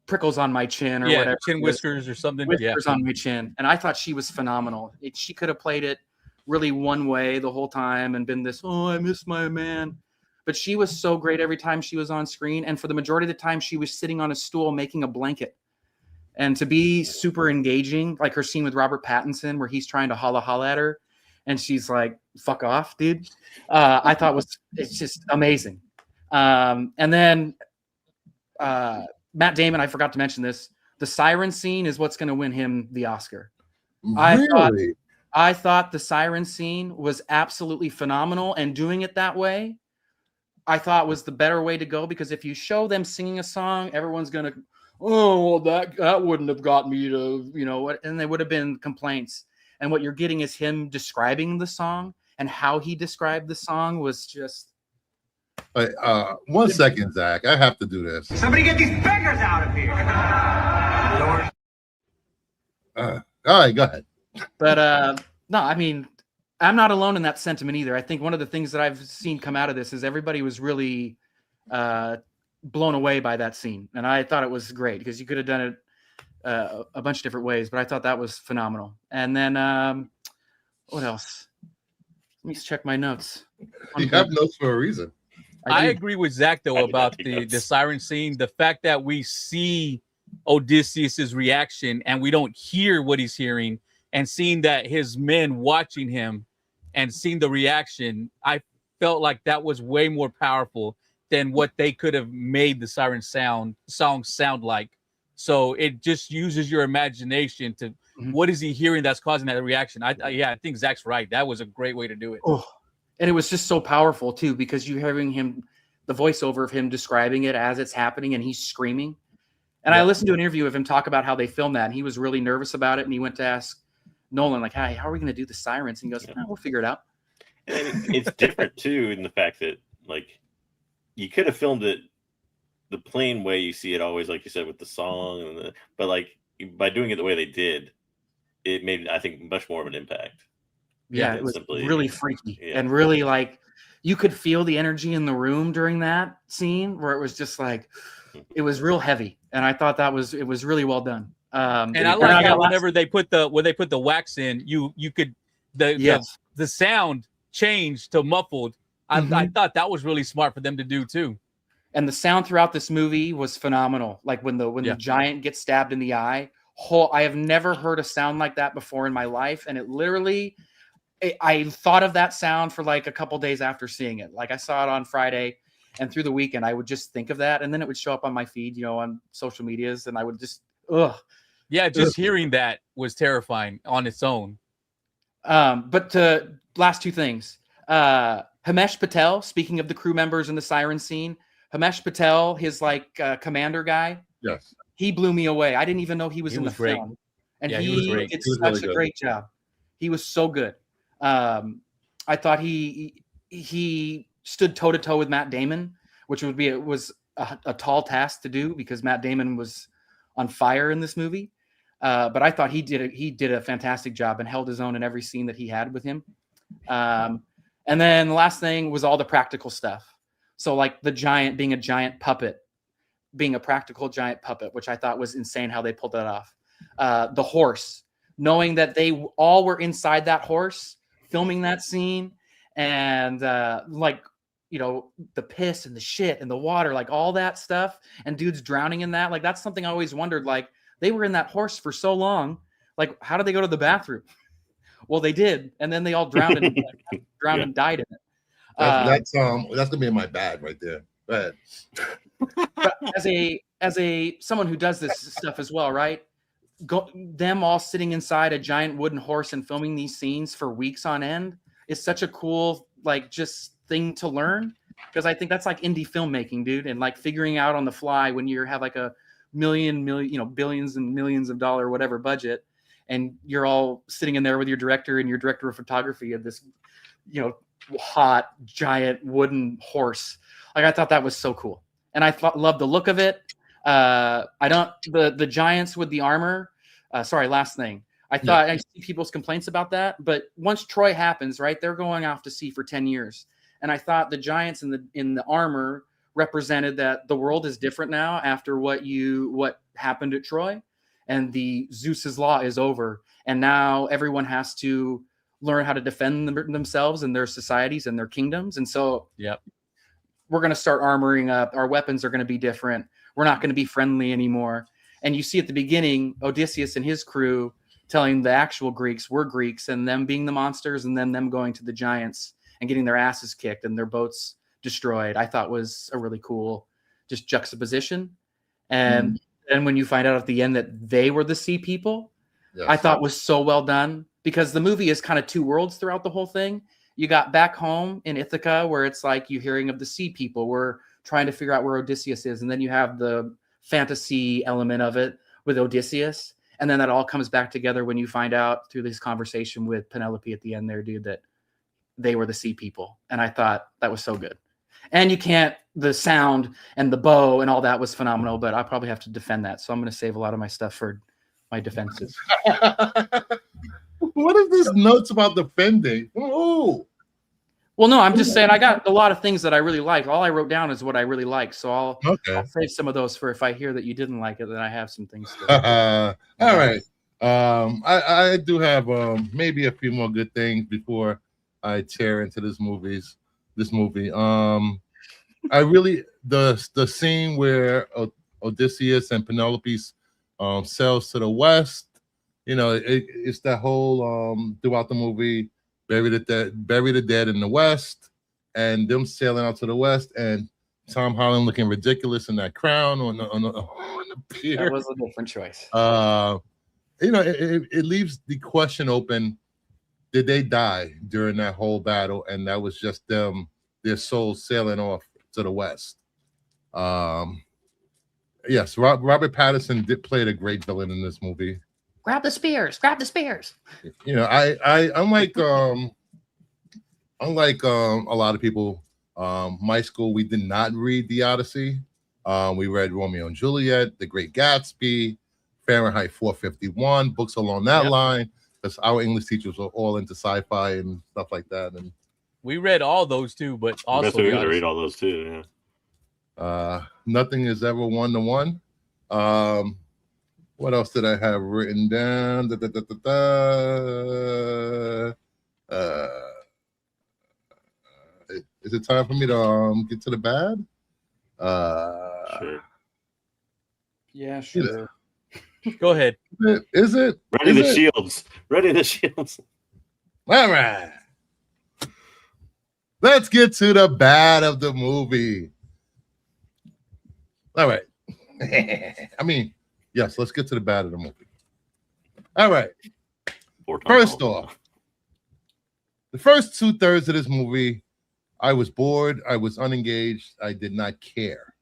S2: prickles on my chin or whatever,
S4: chin whiskers or something.
S2: Whiskers on my chin. And I thought she was phenomenal. She could have played it really one way the whole time and been this, I miss my man. But she was so great every time she was on screen. And for the majority of the time, she was sitting on a stool making a blanket. And to be super engaging, like her scene with Robert Pattinson, where he's trying to holla at her, and she's like, fuck off, dude. I thought it's just amazing. And then Matt Damon, I forgot to mention this, the siren scene is what's going to win him the Oscar.
S1: Really?
S2: I thought the siren scene was absolutely phenomenal, and doing it that way, I thought was the better way to go, because if you show them singing a song, everyone's going to, that wouldn't have got me to, and there would have been complaints. And what you're getting is him describing the song, and how he described the song was just.
S1: 1 second, Zach. I have to do this.
S5: Somebody get these beggars out of here.
S1: All right, go ahead.
S2: But no, I mean, I'm not alone in that sentiment either. I think one of the things that I've seen come out of this is everybody was really blown away by that scene. And I thought it was great, because you could have done it a bunch of different ways, but I thought that was phenomenal. And then what else? Let me check my notes.
S1: You have notes for a reason.
S4: I agree with Zach though about the siren scene. The fact that we see Odysseus's reaction and we don't hear what he's hearing, and seeing that his men watching him and seeing the reaction, I felt like that was way more powerful than what they could have made the siren song sound like. So it just uses your imagination to what is he hearing that's causing that reaction. I think Zach's right. That was a great way to do it.
S2: Oh, and it was just so powerful too, because you're hearing him, the voiceover of him describing it as it's happening, and he's screaming. And I listened to an interview of him talk about how they filmed that, and he was really nervous about it. And he went to ask Nolan, like, "Hey, how are we going to do the sirens?" And he goes, "We'll figure it out."
S3: And it's different too in the fact that, like, you could have filmed it the plain way you see it always, like you said, with the song, and but like by doing it the way they did, it made, I think, much more of an impact.
S2: Yeah, it was really freaky and really like you could feel the energy in the room during that scene where it was just like, it was real heavy. And I thought it was really well done.
S4: And I like how whenever they put the wax in, you could the sound changed to muffled. I thought that was really smart for them to do too.
S2: And the sound throughout this movie was phenomenal. Like when the giant gets stabbed in the eye, I have never heard a sound like that before in my life. And it literally, I thought of that sound for like a couple days after seeing it. Like I saw it on Friday, and through the weekend, I would just think of that. And then it would show up on my feed, you know, on social medias. And I would just,
S4: Yeah, just hearing that was terrifying on its own.
S2: But to last two things, Himesh Patel, speaking of the crew members in the siren scene, Himesh Patel, his like commander guy.
S1: Yes.
S2: He blew me away. I didn't even know he was in the film. And he did such a great job. He was so good. I thought he stood toe to toe with Matt Damon, which was a tall task to do because Matt Damon was on fire in this movie. But I thought he did a fantastic job and held his own in every scene that he had with him. And then the last thing was all the practical stuff. So like the giant being a giant puppet, being a practical giant puppet, which I thought was insane how they pulled that off. The horse, knowing that they all were inside that horse, filming that scene, and like, you know, the piss and the shit and the water, like all that stuff, and dudes drowning in that. Like that's something I always wondered. Like they were in that horse for so long. Like how did they go to the bathroom? Well, they did, and then they all drowned and died in it.
S1: That's gonna be in my bag right there. Go ahead.
S2: But as a someone who does this stuff as well, right? Them all sitting inside a giant wooden horse and filming these scenes for weeks on end is such a cool like just thing to learn, because I think that's like indie filmmaking, dude, and like figuring out on the fly when you have like a million, you know, billions and millions of dollar whatever budget, and you're all sitting in there with your director and your director of photography of this, you know, hot giant wooden horse. Like I thought that was so cool, and I loved the look of it. The giants with the armor. Sorry, last thing. I thought I see people's complaints about that, but once Troy happens, right, they're going off to sea for 10 years, and I thought the giants in the armor represented that the world is different now after what happened at Troy, and the Zeus's law is over, and now everyone has to learn how to defend themselves and their societies and their kingdoms. And so we're going to start armoring up. Our weapons are going to be different. We're not going to be friendly anymore. And you see at the beginning, Odysseus and his crew telling the actual Greeks we're Greeks, and them being the monsters, and then them going to the giants and getting their asses kicked and their boats destroyed. I thought was a really cool just juxtaposition. And then when you find out at the end that they were the sea people, I thought was so well done, because the movie is kind of two worlds throughout the whole thing. You got back home in Ithaca where it's like you hearing of the sea people. We're trying to figure out where Odysseus is. And then you have the fantasy element of it with Odysseus. And then that all comes back together when you find out through this conversation with Penelope at the end there, dude, that they were the sea people. And I thought that was so good. And the sound and the bow and all that was phenomenal, but I'll probably have to defend that. So I'm going to save a lot of my stuff for my defenses.
S1: What is this notes about defending? Oh,
S2: well, no, I'm just saying I got a lot of things that I really like. All I wrote down is what I really like. So I'll save some of those for if I hear that you didn't like it, then I have some things.
S1: All right. I do have maybe a few more good things before I tear into this movie. I really the scene where Odysseus and Penelope sails to the west. You know, it's that whole throughout the movie, bury the dead in the west, and them sailing out to the west, and Tom Holland looking ridiculous in that crown on the pier.
S2: That was a different choice.
S1: You know, it leaves the question open: did they die during that whole battle, and that was just them, their souls sailing off to the west? Yes, Robert Pattinson played a great villain in this movie.
S2: Grab the spears! Grab the spears!
S1: You know, unlike a lot of people, my school, we did not read the Odyssey. We read Romeo and Juliet, The Great Gatsby, Fahrenheit 451, books along that line, because our English teachers were all into sci-fi and stuff like that. And
S4: We read all those too, but
S3: I
S4: also
S3: guess we're
S4: the
S3: gonna
S4: Odyssey.
S3: read all those too. Yeah.
S1: Nothing is ever 1-to-1. What else did I have written down? Is it time for me to get to the bad?
S3: Sure.
S2: Yeah, sure.
S4: Go ahead.
S1: Is it?
S3: Ready the shields. Ready the shields.
S1: All right. Let's get to the bad of the movie. All right. I mean, yes, let's get to the bad of the movie. All right. First off, the first 2/3 of this movie, I was bored. I was unengaged. I did not care.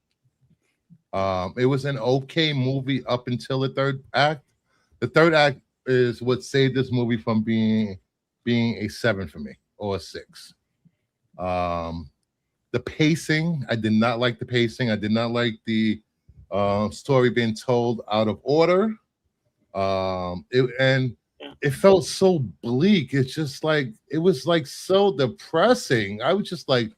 S1: It was an okay movie up until the third act. The third act is what saved this movie from being a 7 for me or a 6. The pacing, I did not like the pacing. I did not like the story being told out of order. It felt so bleak. It's just like it was like so depressing. I was just like,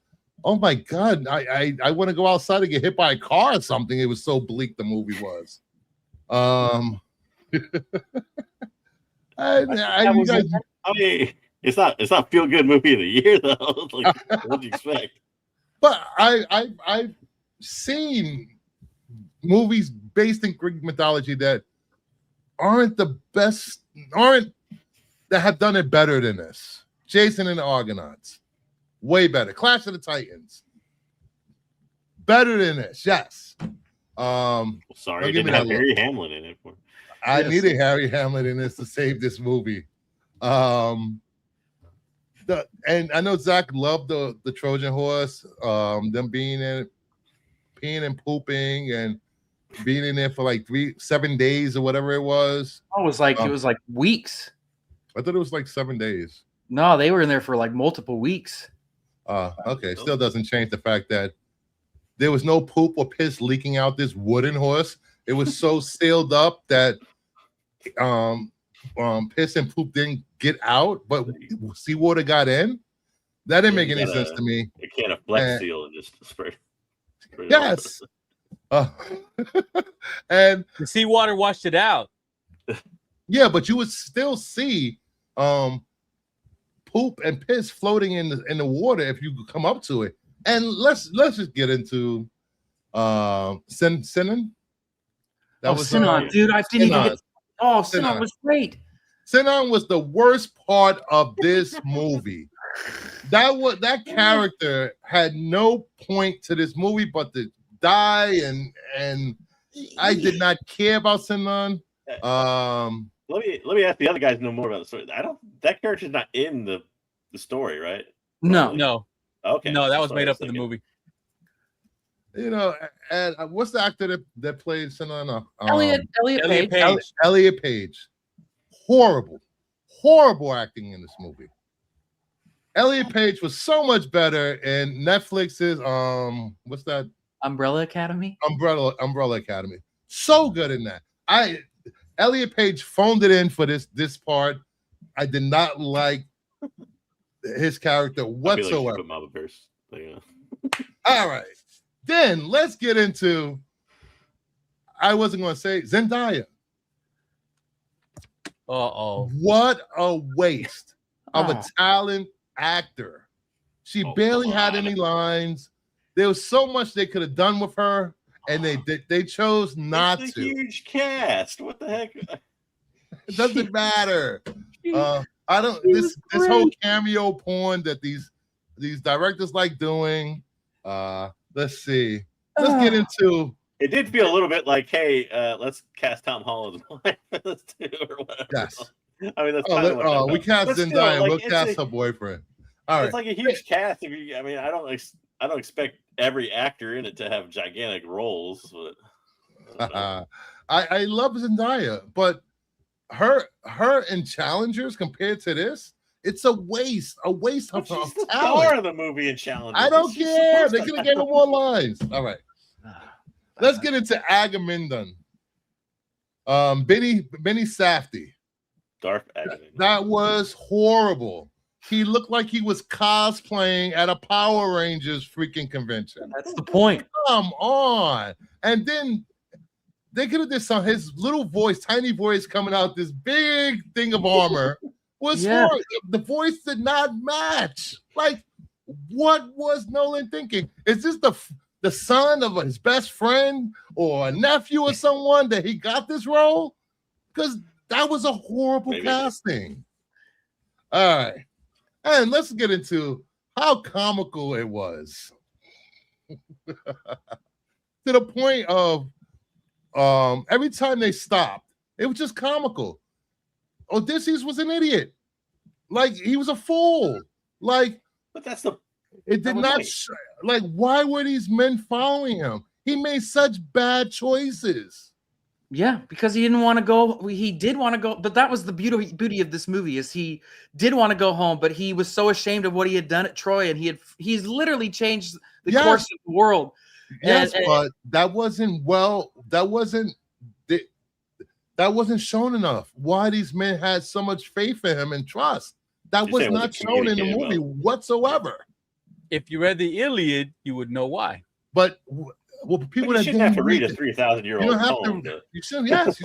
S1: oh my God, I want to go outside and get hit by a car or something. It was so bleak the movie was.
S3: I mean, it's not feel good movie of the year though. Like, what do you expect?
S1: But I've seen movies based in Greek mythology that aren't the best, that have done it better than this. Jason and the Argonauts, way better. Clash of the Titans, better than this. Yes.
S3: Sorry, it didn't have Harry Hamlin in it.
S1: I needed Harry Hamlin in this to save this movie. And I know Zach loved the Trojan horse, them being in peeing and pooping and being in there for like 7 days or whatever it was.
S2: Oh, it was like weeks.
S1: I thought it was like 7 days.
S2: No, they were in there for like multiple weeks.
S1: Okay. Still doesn't change the fact that there was no poop or piss leaking out this wooden horse. It was so sealed up that piss and poop didn't get out, but seawater got in. That didn't make any sense to me.
S3: It can't flex seal and just spray.
S1: Yes. And
S4: the seawater washed it out.
S1: Yeah, but you would still see poop and piss floating in the water if you could come up to it. And let's just get into Sinon.
S2: That was Sinon, dude. I didn't even get. Oh, Sinon was great.
S1: Sinon was the worst part of this movie. That character had no point to this movie but to die, and I did not care about Sinon.
S3: Let me ask the other guys know more about the story. That character's not in the story, right?
S4: No.
S3: Okay.
S4: No, that was made up for the movie.
S1: You know, and what's the actor that played Sinon?
S2: Elliot Page.
S1: Elliot Page. Horrible acting in this movie. Elliot Page was so much better in Netflix's what's that?
S2: Umbrella Academy.
S1: Umbrella Academy. So good in that. Elliot Page phoned it in for this part. I did not like his character whatsoever. All right. Then let's get into, I wasn't going to say Zendaya. What a waste of a talent actor. She barely had any lines. There was so much they could have done with her, and they chose not to.
S3: Huge cast. What the heck?
S1: It doesn't matter. I don't. This whole cameo porn that these directors like doing. Let's see. Let's get into.
S3: It did feel a little bit like, hey, let's cast Tom Holland's wife or whatever.
S1: Yes.
S3: I mean, that's
S1: we cast Zendaya. Like, we'll cast her boyfriend. All right.
S3: It's like a huge cast. I mean, I don't expect every actor in it to have gigantic roles. But
S1: I love Zendaya, but her in Challengers compared to this, it's a waste of
S3: she's the
S1: talent.
S3: star of the movie in Challengers.
S1: I don't care. They could have given her more lines. All right. Let's get into Agamemnon. Benny Safdie.
S3: Darth Agamemnon.
S1: That was horrible. he looked like he was cosplaying at a Power Rangers freaking convention.
S2: That's the point.
S1: Come on. And then they could have did some, his little voice, tiny voice coming out this big thing of armor was
S2: Yeah.
S1: the voice did not match. Like, what was Nolan thinking? Is this the son of his best friend or a nephew or someone that he got this role? Because that was a horrible casting. All right. And let's get into how comical it was. To the point of every time they stopped, it was just comical. Odysseus was an idiot. Like, he was a fool. Like,
S3: but that's the
S1: it did not like, why were these men following him? He made such bad choices.
S2: Yeah, because he didn't want to go. He did want to go, but that was the beauty of this movie is he did want to go home, but he was so ashamed of what he had done at Troy, and he's literally changed the course of the world.
S1: Yes, but that wasn't that wasn't shown enough. Why these men had so much faith in him and trust. That was not shown in the movie whatsoever.
S4: If you read the Iliad, you would know why.
S1: But people that
S3: shouldn't have to read a 3,000-year-old poem.
S1: You should, yes.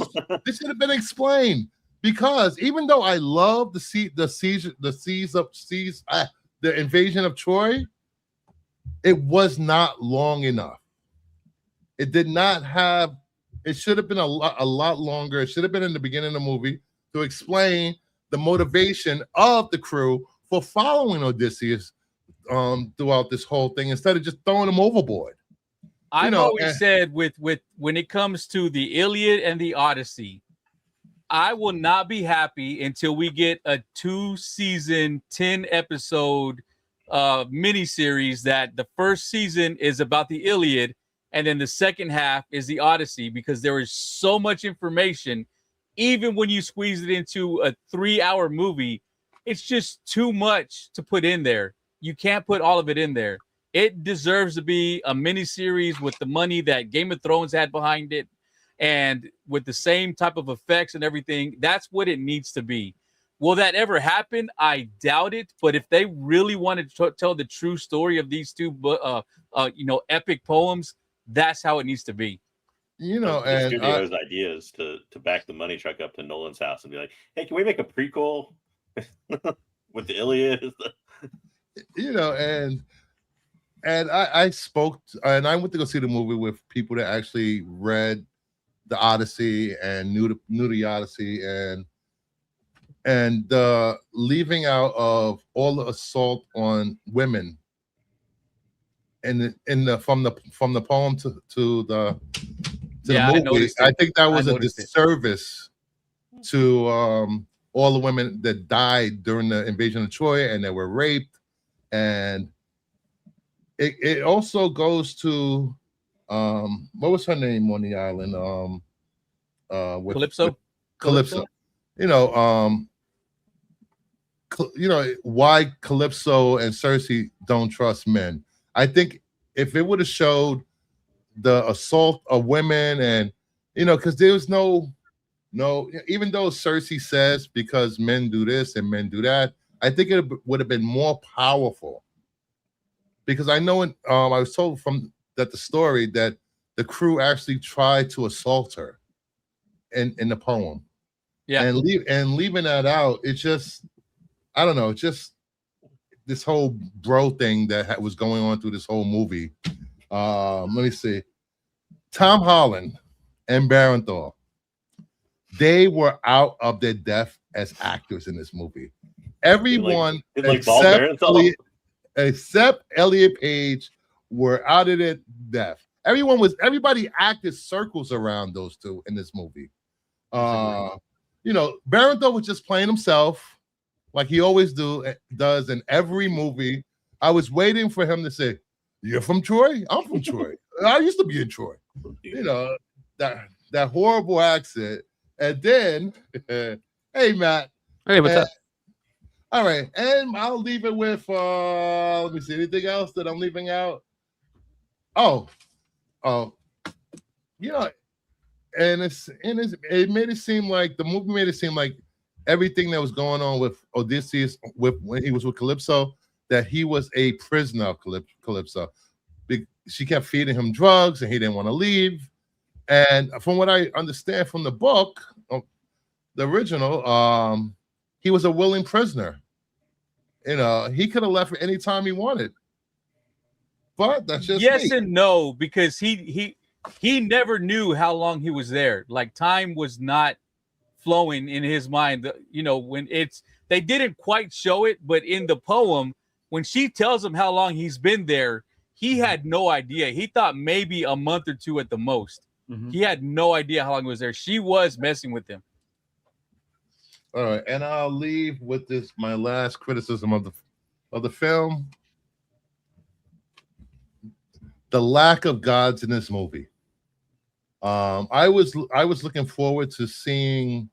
S1: This should have been explained, because even though I love the invasion of Troy, it was not long enough. It did not have. It should have been a lot longer. It should have been in the beginning of the movie to explain the motivation of the crew for following Odysseus throughout this whole thing, instead of just throwing him overboard.
S4: I've always said with when it comes to the Iliad and the Odyssey, I will not be happy until we get a 2-season, 10-episode miniseries that the first season is about the Iliad and then the second half is the Odyssey, because there is so much information. Even when you squeeze it into a 3-hour movie, it's just too much to put in there. You can't put all of it in there. It deserves to be a mini series with the money that Game of Thrones had behind it, and with the same type of effects and everything. That's what it needs to be. Will that ever happen? I doubt it. But if they really wanted to tell the true story of these two, epic poems, that's how it needs to be.
S3: And the studio's ideas to back the money truck up to Nolan's house and be like, "Hey, can we make a prequel with the Iliad?"
S1: And I spoke and I went to go see the movie with people that actually read the Odyssey and knew the Odyssey, and the leaving out of all the assault on women and from the poem to the movie. I think that was a disservice to all the women that died during the invasion of Troy and that were raped. And it also goes to what was her name on the island?
S4: Calypso.
S1: Calypso. Why Calypso and Cersei don't trust men. I think if it would have showed the assault of women, and because there's no, even though Cersei says because men do this and men do that, I think it would have been more powerful. Because I know I was told the story that the crew actually tried to assault her in the poem. Yeah. And leaving that out, it's just, I don't know, it's just this whole bro thing that was going on through this whole movie. Let me see. Tom Holland and Barenthal, they were out of their depth as actors in this movie. Everyone except Elliot Page were out of their depth. Everybody acted circles around those two in this movie. Barenthal was just playing himself like he always does in every movie. I was waiting for him to say, "You're from Troy? I'm from Troy. I used to be in Troy." That horrible accent. And then, hey, Matt.
S6: Hey, what's up?
S1: All right, and I'll leave it with let me see, anything else that I'm leaving out? And it made it seem like the movie made it seem like everything that was going on with Odysseus, when he was with Calypso, that he was a prisoner of Calypso. She kept feeding him drugs, and he didn't want to leave. And from what I understand from the book, the original, he was a willing prisoner. He could have left at any time he wanted. But that's just
S4: yes
S1: me.
S4: and no, because he never knew how long he was there. Like, time was not flowing in his mind. When they didn't quite show it, but in the poem, when she tells him how long he's been there, he had no idea. He thought maybe a month or two at the most.
S2: Mhm.
S4: He had no idea how long he was there. She was messing with him.
S1: All right, and I'll leave with this, my last criticism of the film: the lack of gods in this movie. I was looking forward to seeing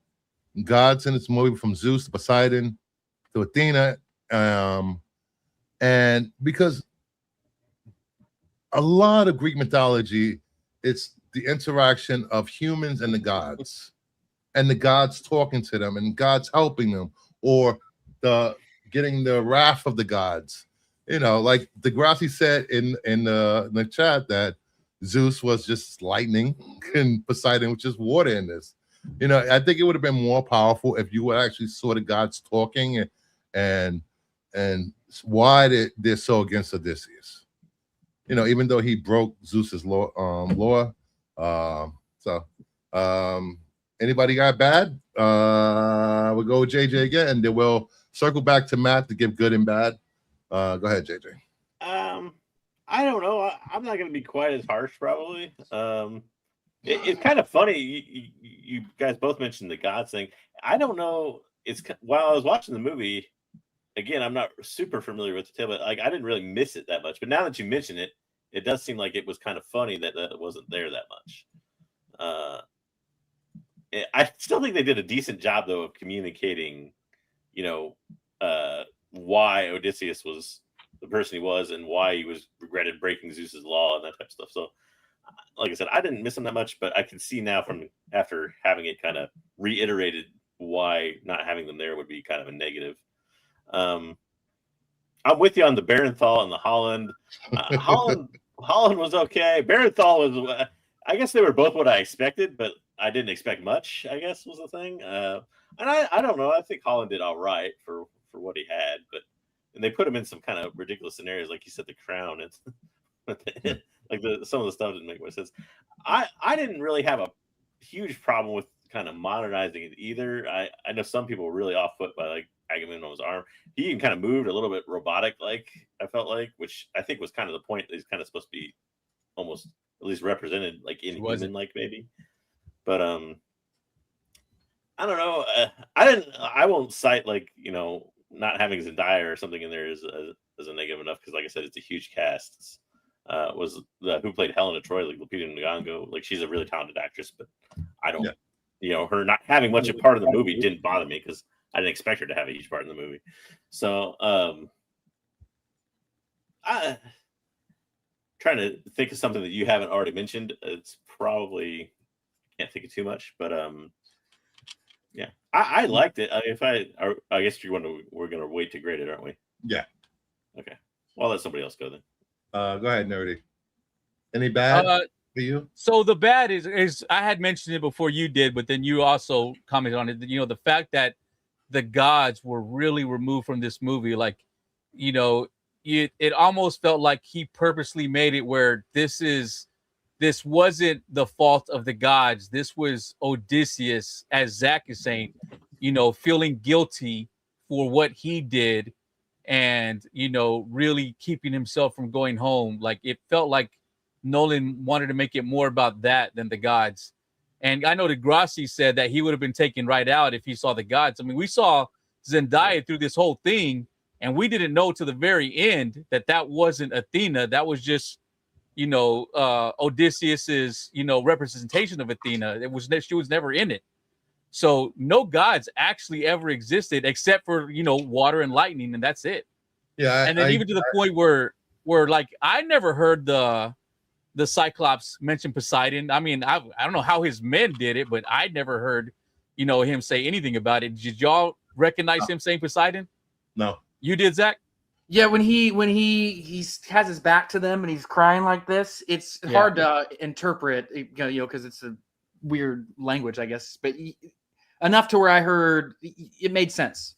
S1: gods in this movie, from Zeus to Poseidon to Athena, and because a lot of Greek mythology, it's the interaction of humans and the gods, and the gods talking to them, and gods helping them, or getting the wrath of the gods. Like Degrassi said in the chat, that Zeus was just lightning and Poseidon was just water in this. I think it would have been more powerful if you actually saw the gods talking and why they're so against Odysseus. Even though he broke Zeus's law. Anybody got bad? We'll go with JJ again, and then we'll circle back to Matt to give good and bad. Go ahead, JJ.
S3: I don't know. I'm not going to be quite as harsh, probably. It's kind of funny. You guys both mentioned the gods thing. I don't know. While I was watching the movie, again, I'm not super familiar with the tale, but I didn't really miss it that much. But now that you mention it, it does seem like it was kind of funny that it wasn't there that much. I still think they did a decent job, though, of communicating, why Odysseus was the person he was and why he regretted breaking Zeus's law and that type of stuff. So, like I said, I didn't miss him that much, but I can see now from after having it kind of reiterated why not having them there would be kind of a negative. I'm with you on the Barenthal and the Holland. Holland was okay. Barenthal was, I guess they were both what I expected, but I didn't expect much, I guess, was the thing. And I don't know. I think Holland did all right for what he had, and they put him in some kind of ridiculous scenarios, like you said, the crown. It's like some of the stuff didn't make much sense. I didn't really have a huge problem with kind of modernizing it either. I know some people were really off put by like Agamemnon's arm. He even kind of moved a little bit robotic, like I felt like, which I think was kind of the point. That he's kind of supposed to be almost at least represented like inhuman, like maybe. But I don't know. I won't cite like not having Zendaya or something in there as a negative enough, because like I said, it's a huge cast. Was who played Helena Troy, like Lupita Nyong'o. Like, she's a really talented actress, but I don't, her not having much a part of the movie didn't bother me, because I didn't expect her to have a huge part in the movie. So I trying to think of something that you haven't already mentioned. It's probably can't think of too much, but yeah, I liked it. I guess we're gonna wait to grade it, aren't we?
S1: Yeah.
S3: Okay. Well, let somebody else go then.
S1: Go ahead, Nerdy. Any bad for you?
S4: So the bad is I had mentioned it before you did, but then you also commented on it. The fact that the gods were really removed from this movie, like, it almost felt like he purposely made it where this wasn't the fault of the gods. This was Odysseus, as Zach is saying, feeling guilty for what he did, and really keeping himself from going home. Like, it felt like Nolan wanted to make it more about that than the gods. And I know Degrassi said that he would have been taken right out if he saw the gods. I mean, we saw Zendaya through this whole thing, and we didn't know to the very end that wasn't Athena. That was just Odysseus's representation of Athena. She was never in it. So no gods actually ever existed except for water and lightning, and that's it.
S1: Yeah,
S4: and then even to the point where like I never heard the Cyclops mention Poseidon. I mean, I don't know how his men did it, but I never heard him say anything about it. Did y'all recognize him saying Poseidon?
S1: No.
S4: You did, Zach?
S2: Yeah, when he has his back to them and he's crying like this, it's hard to interpret, because it's a weird language, I guess. But enough to where I heard it made sense.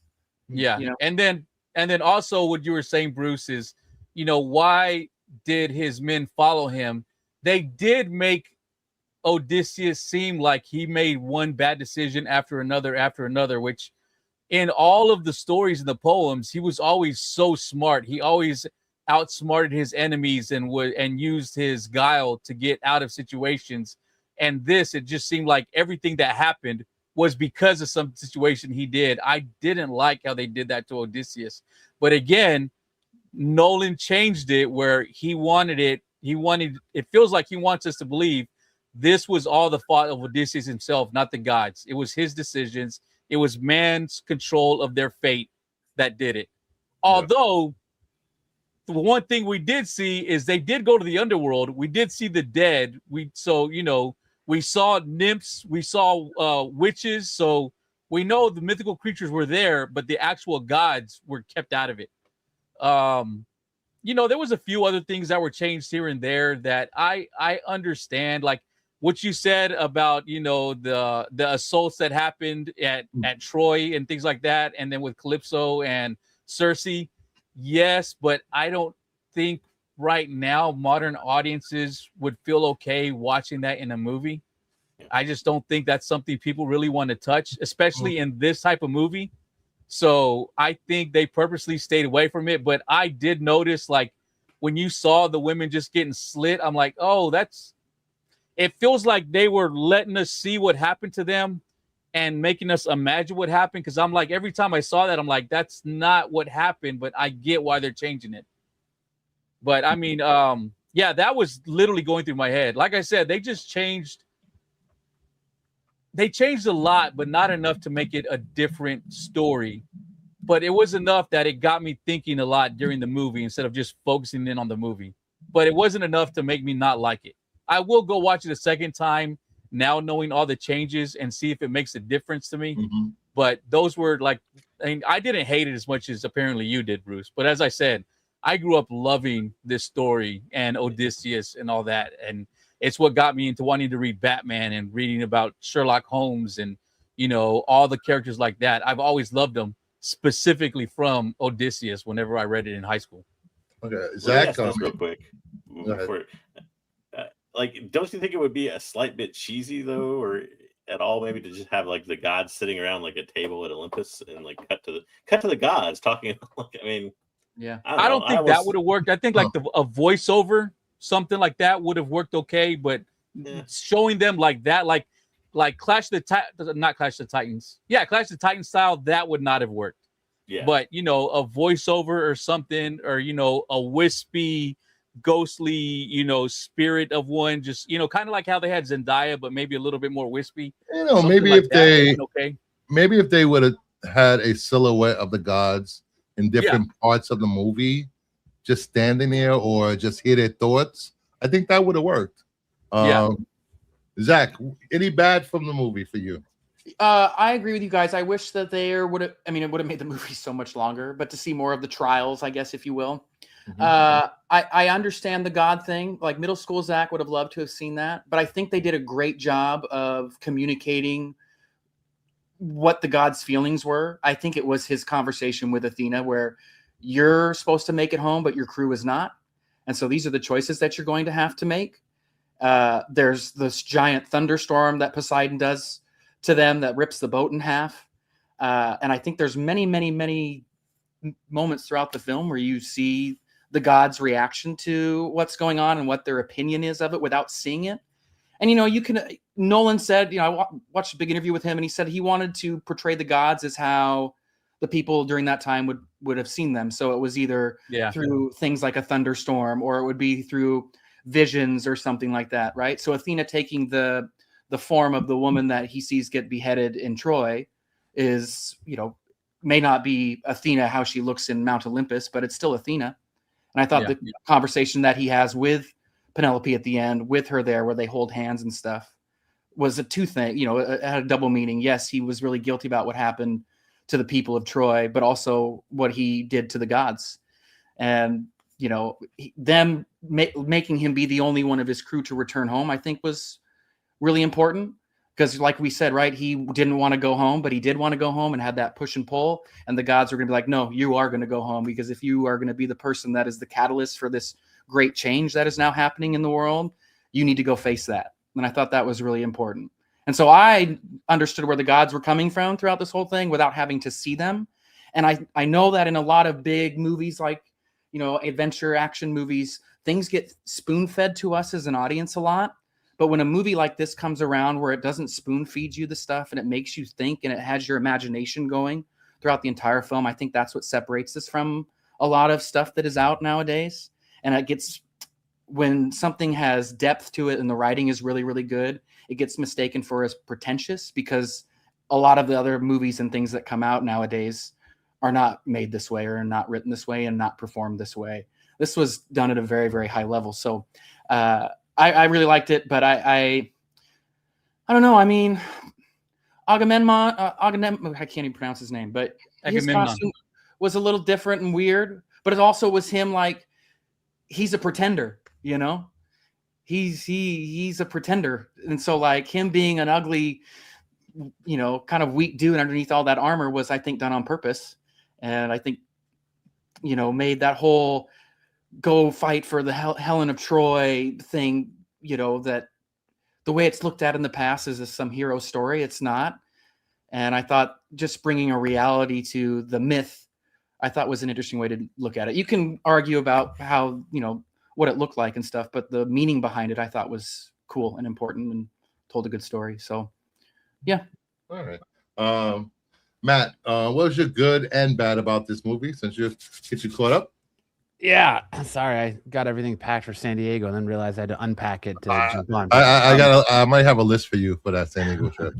S4: Yeah, and then also what you were saying, Bruce, is why did his men follow him? They did make Odysseus seem like he made one bad decision after another, which in all of the stories in the poems, he was always so smart. He always outsmarted his enemies and used his guile to get out of situations. And it just seemed like everything that happened was because of some situation he did. I didn't like how they did that to Odysseus. But again, Nolan changed it where he wanted it. It feels like he wants us to believe this was all the fault of Odysseus himself, not the gods. It was his decisions. It was man's control of their fate that did it. Although, the one thing we did see is they did go to the underworld. We did see the dead. We saw nymphs. We saw witches. So we know the mythical creatures were there, but the actual gods were kept out of it. There was a few other things that were changed here and there that I understand, like what you said about the assaults that happened at Troy and things like that, and then with Calypso and Circe. Yes, but I don't think right now modern audiences would feel okay watching that in a movie. I just don't think that's something people really want to touch, especially in this type of movie. So I think they purposely stayed away from it. But I did notice, like, when you saw the women just getting slit, I'm like, oh, it feels like they were letting us see what happened to them and making us imagine what happened. Because I'm like, every time I saw that, I'm like, that's not what happened, but I get why they're changing it. But I mean, that was literally going through my head. Like I said, they changed a lot, but not enough to make it a different story. But it was enough that it got me thinking a lot during the movie instead of just focusing in on the movie. But it wasn't enough to make me not like it. I will go watch it a second time now, knowing all the changes, and see if it makes a difference to me. Mm-hmm. But those were I didn't hate it as much as apparently you did, Bruce. But as I said, I grew up loving this story and Odysseus and all that. And it's what got me into wanting to read Batman and reading about Sherlock Holmes and, all the characters like that. I've always loved them, specifically from Odysseus whenever I read it in high school.
S1: Okay, Zach,
S3: real quick. Don't you think it would be a slight bit cheesy though, or at all, maybe to just have like the gods sitting around like a table at Olympus and like cut to the gods talking?
S2: Yeah,
S4: I don't think that would have worked. I think like a voiceover, something like that would have worked okay, but showing them like that, like Clash of the Titans. Yeah, Clash of the Titans style, that would not have worked. Yeah. But a voiceover or something, or a wispy, ghostly, spirit of one, just kind of like how they had Zendaya, but maybe a little bit more wispy.
S1: Maybe like maybe if they would have had a silhouette of the gods in different parts of the movie, just standing there or just hear their thoughts, I think that would have worked. Zach, any bad from the movie for you?
S2: I agree with you guys. I wish that it would have made the movie so much longer, but to see more of the trials, I guess, if you will. Mm-hmm. I understand the God thing. Like middle school Zach would have loved to have seen that, but I think they did a great job of communicating what the God's feelings were. I think it was his conversation with Athena where you're supposed to make it home, but your crew is not. And so these are the choices that you're going to have to make. There's this giant thunderstorm that Poseidon does to them that rips the boat in half. And I think there's many, many, many moments throughout the film where you see the gods' reaction to what's going on and what their opinion is of it without seeing it. And, Nolan said, I watched a big interview with him, and he said he wanted to portray the gods as how the people during that time would have seen them. So it was either through things like a thunderstorm, or it would be through visions or something like that, right? So Athena taking the form of the woman that he sees get beheaded in Troy is, may not be Athena how she looks in Mount Olympus, but it's still Athena. And I thought the conversation that he has with Penelope at the end, with her there where they hold hands and stuff, was a two thing, it had a double meaning. Yes, he was really guilty about what happened to the people of Troy, but also what he did to the gods. And, them making him be the only one of his crew to return home, I think was really important. Because like we said, right, he didn't want to go home, but he did want to go home and had that push and pull. And the gods were going to be like, no, you are going to go home, because if you are going to be the person that is the catalyst for this great change that is now happening in the world, you need to go face that. And I thought that was really important. And so I understood where the gods were coming from throughout this whole thing without having to see them. And I know that in a lot of big movies, like, adventure action movies, things get spoon-fed to us as an audience a lot. But when a movie like this comes around where it doesn't spoon-feed you the stuff and it makes you think and it has your imagination going throughout the entire film, I think that's what separates this from a lot of stuff that is out nowadays. And it gets, when something has depth to it and the writing is really, really good, it gets mistaken for as pretentious, because a lot of the other movies and things that come out nowadays are not made this way or not written this way and not performed this way. This was done at a very, very high level. So I really liked it, but I don't know. I mean, Agamemnon, I can't even pronounce his name, but his costume was a little different and weird, but it also was him, like, he's a pretender, he's a pretender. And so, like, him being an ugly, kind of weak dude underneath all that armor was, I think, done on purpose. And I think, made that whole go fight for the Helen of Troy thing, that the way it's looked at in the past is some hero story. It's not. And I thought just bringing a reality to the myth, I thought was an interesting way to look at it. You can argue about how, what it looked like and stuff, but the meaning behind it, I thought was cool and important and told a good story. So, yeah.
S1: All right. Matt, what was your good and bad about this movie, since you caught up?
S6: Yeah, sorry, I got everything packed for San Diego and then realized I had to unpack it to jump on.
S1: I might have a list for you for that San Diego trip.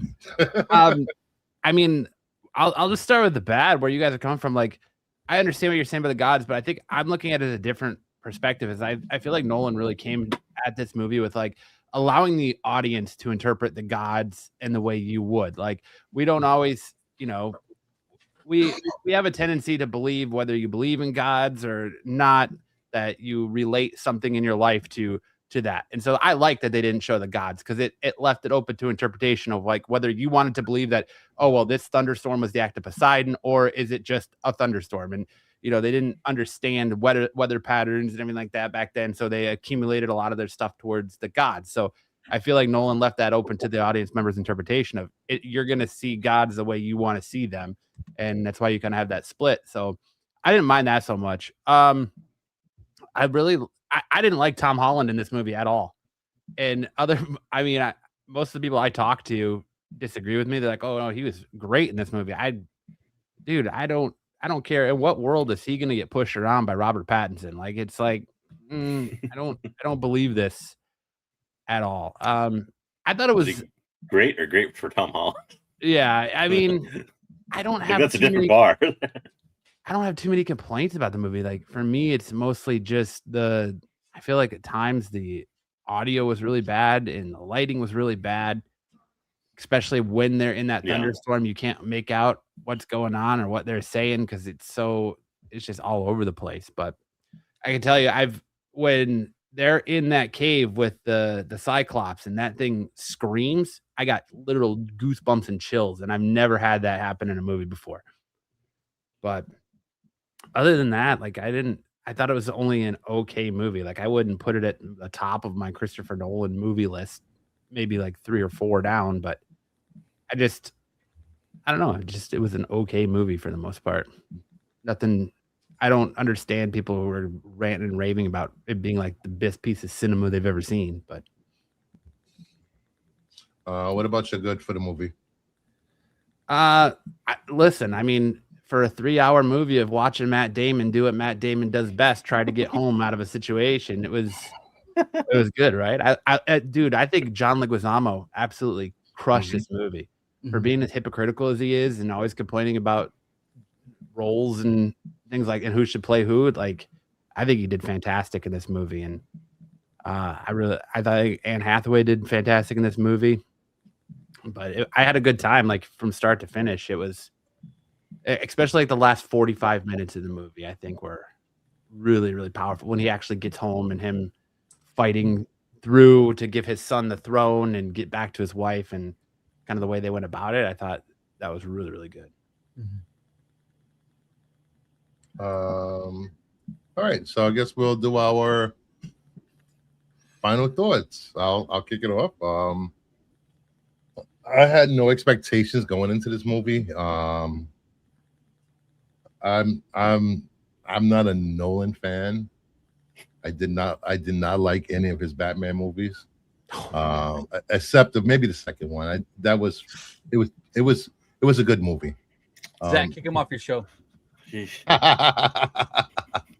S6: I mean, I'll just start with the bad, where you guys are coming from. Like, I understand what you're saying about the gods, but I think I'm looking at it as a different perspective. As I feel like Nolan really came at this movie with, like, allowing the audience to interpret the gods in the way you would. Like, we don't always, we have a tendency to believe, whether you believe in gods or not, that you relate something in your life to that. And so I like that they didn't show the gods, because it left it open to interpretation of, like, whether you wanted to believe that, oh, well, this thunderstorm was the act of Poseidon, or is it just a thunderstorm? And, they didn't understand weather patterns and everything like that back then. So they accumulated a lot of their stuff towards the gods. So I feel like Nolan left that open to the audience members' interpretation of it. You're going to see gods the way you want to see them. And that's why you kind of have that split. So I didn't mind that so much. I didn't like Tom Holland in this movie at all. And most of the people I talk to disagree with me. They're like, oh no, he was great in this movie. I don't care. In what world is he going to get pushed around by Robert Pattinson? Like, it's like, I don't believe this at all. I thought it was
S3: great for Tom Holland.
S6: Yeah. I mean, I don't have
S3: that's a different bar.
S6: I don't have too many complaints about the movie. Like, for me, it's mostly just I feel like at times the audio was really bad and the lighting was really bad, especially when they're in that thunderstorm. You can't make out what's going on or what they're saying, because it's just all over the place. But I can tell you, when they're in that cave with the Cyclops and that thing screams, I got literal goosebumps and chills, and I've never had that happen in a movie before. But other than that, like, I thought it was only an okay movie. Like, I wouldn't put it at the top of my Christopher Nolan movie list, maybe like 3 or 4 down, but I don't know. It was an okay movie for the most part. Nothing. I don't understand people who are ranting and raving about it being like the best piece of cinema they've ever seen. But
S1: what about your good for the movie?
S6: Listen, I mean, for a 3-hour movie of watching Matt Damon do what Matt Damon does best, try to get home out of a situation, it was good, right? Dude, I think John Leguizamo absolutely crushed this movie for being as hypocritical as he is and always complaining about roles and things like, and who should play who. Like, I think he did fantastic in this movie. And I thought Anne Hathaway did fantastic in this movie. But I had a good time, like from start to finish. It was, especially like the last 45 minutes of the movie, I think were really, really powerful when he actually gets home and him fighting through to give his son the throne and get back to his wife, and kind of the way they went about it. I thought that was really, really good.
S1: All right, so I guess we'll do our final thoughts. I'll kick it off. I had no expectations going into this movie. I'm not a Nolan fan. I did not like any of his Batman movies, except maybe the second one. It was a good movie.
S4: Zach, kick him off your show.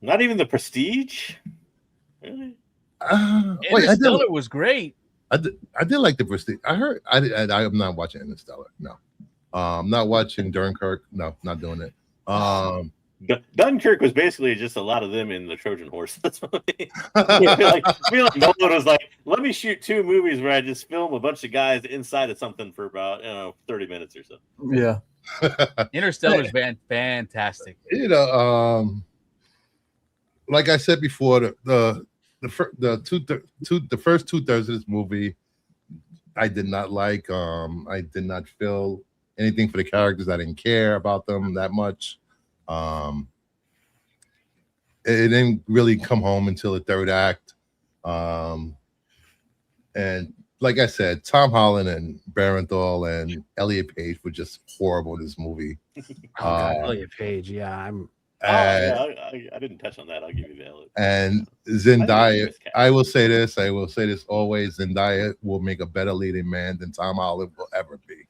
S3: Not even The Prestige. Really?
S4: Interstellar was great.
S1: I did like The Prestige. I'm not watching Interstellar. No, I'm not watching Dunkirk. No, not doing it.
S3: Dunkirk was basically just a lot of them in the Trojan Horse. That's what I feel like Nolan was like, let me shoot 2 movies where I just film a bunch of guys inside of something for about 30 minutes or so.
S4: Yeah. Interstellar's fantastic.
S1: Like I said before, the first 2/3 of this movie, I did not like. I did not feel anything for the characters. I didn't care about them that much. It didn't really come home until the 3rd act. And like I said, Tom Holland and Barenthal and Elliot Page were just horrible in this movie.
S6: Elliot Page, yeah,
S3: I didn't touch on that. I'll give you that.
S1: And Zendaya, I will say this always: Zendaya will make a better leading man than Tom Holland will ever be.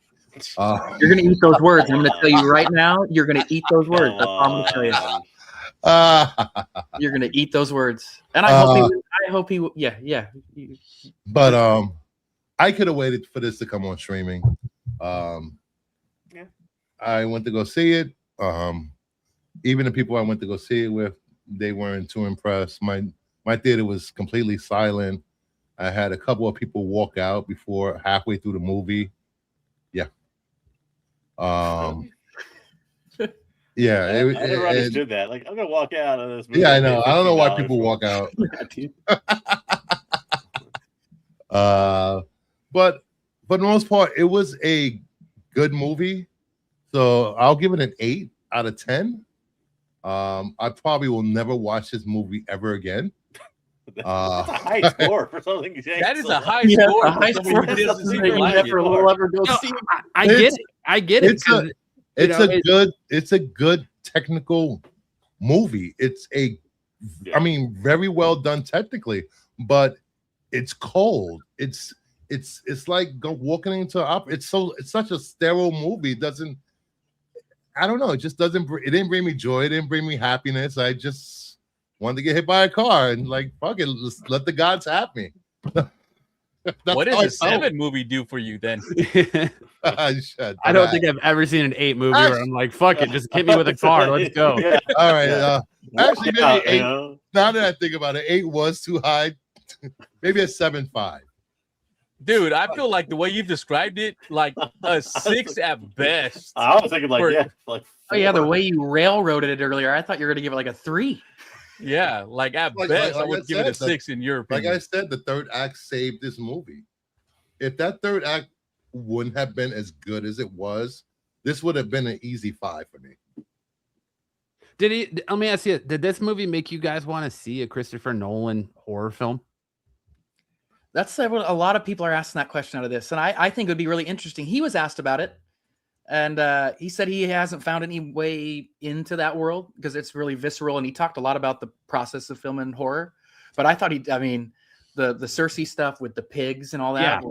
S2: You're gonna eat those words. I'm gonna tell you right now. You're gonna eat those words. That's all I'm gonna tell you. You're gonna eat those words, and I hope he. Yeah.
S1: But I could have waited for this to come on streaming. I went to go see it. Even the people I went to go see it with, they weren't too impressed. My theater was completely silent. I had a couple of people walk out before halfway through the movie. Yeah. Yeah.
S3: I never understood that. Like, I'm gonna walk out of this movie.
S1: Yeah, I know. I don't know why people walk out. But for the most part, it was a good movie. So I'll give it an 8 out of 10. I probably will never watch this movie ever again.
S3: That's a high score for something.
S4: That is a high score.
S2: A high score. I get it.
S1: It's a good technical movie. It's I mean, very well done technically, but it's cold. It's like walking into it's such a sterile movie. It doesn't. I don't know. It just doesn't. It didn't bring me joy. It didn't bring me happiness. I just wanted to get hit by a car and like fuck it. Let the gods have me.
S4: What does a 7 movie do for you then?
S6: I don't think I've ever seen an 8 movie where I'm like, fuck it, just hit me with a car. Let's go.
S1: Yeah. All right. Actually, maybe 8. Now that I think about it, 8 was too high. Maybe a 7.5.
S4: Dude, I feel like the way you've described it, like a 6 at best.
S3: I was thinking like 4.
S2: Oh yeah, the way you railroaded it earlier, I thought you were gonna give it like a 3.
S4: Yeah, like at best, I would give it a 6 in your opinion.
S1: Like I said, the 3rd act saved this movie. If that 3rd act wouldn't have been as good as it was, this would have been an easy 5 for me.
S6: Let me ask you, did this movie make you guys want to see a Christopher Nolan horror film?
S2: That's what a lot of people are asking that question out of this, and I think it would be really interesting. He was asked about it, and he said he hasn't found any way into that world because it's really visceral, and he talked a lot about the process of filming horror. But I thought the Cersei stuff with the pigs and all that.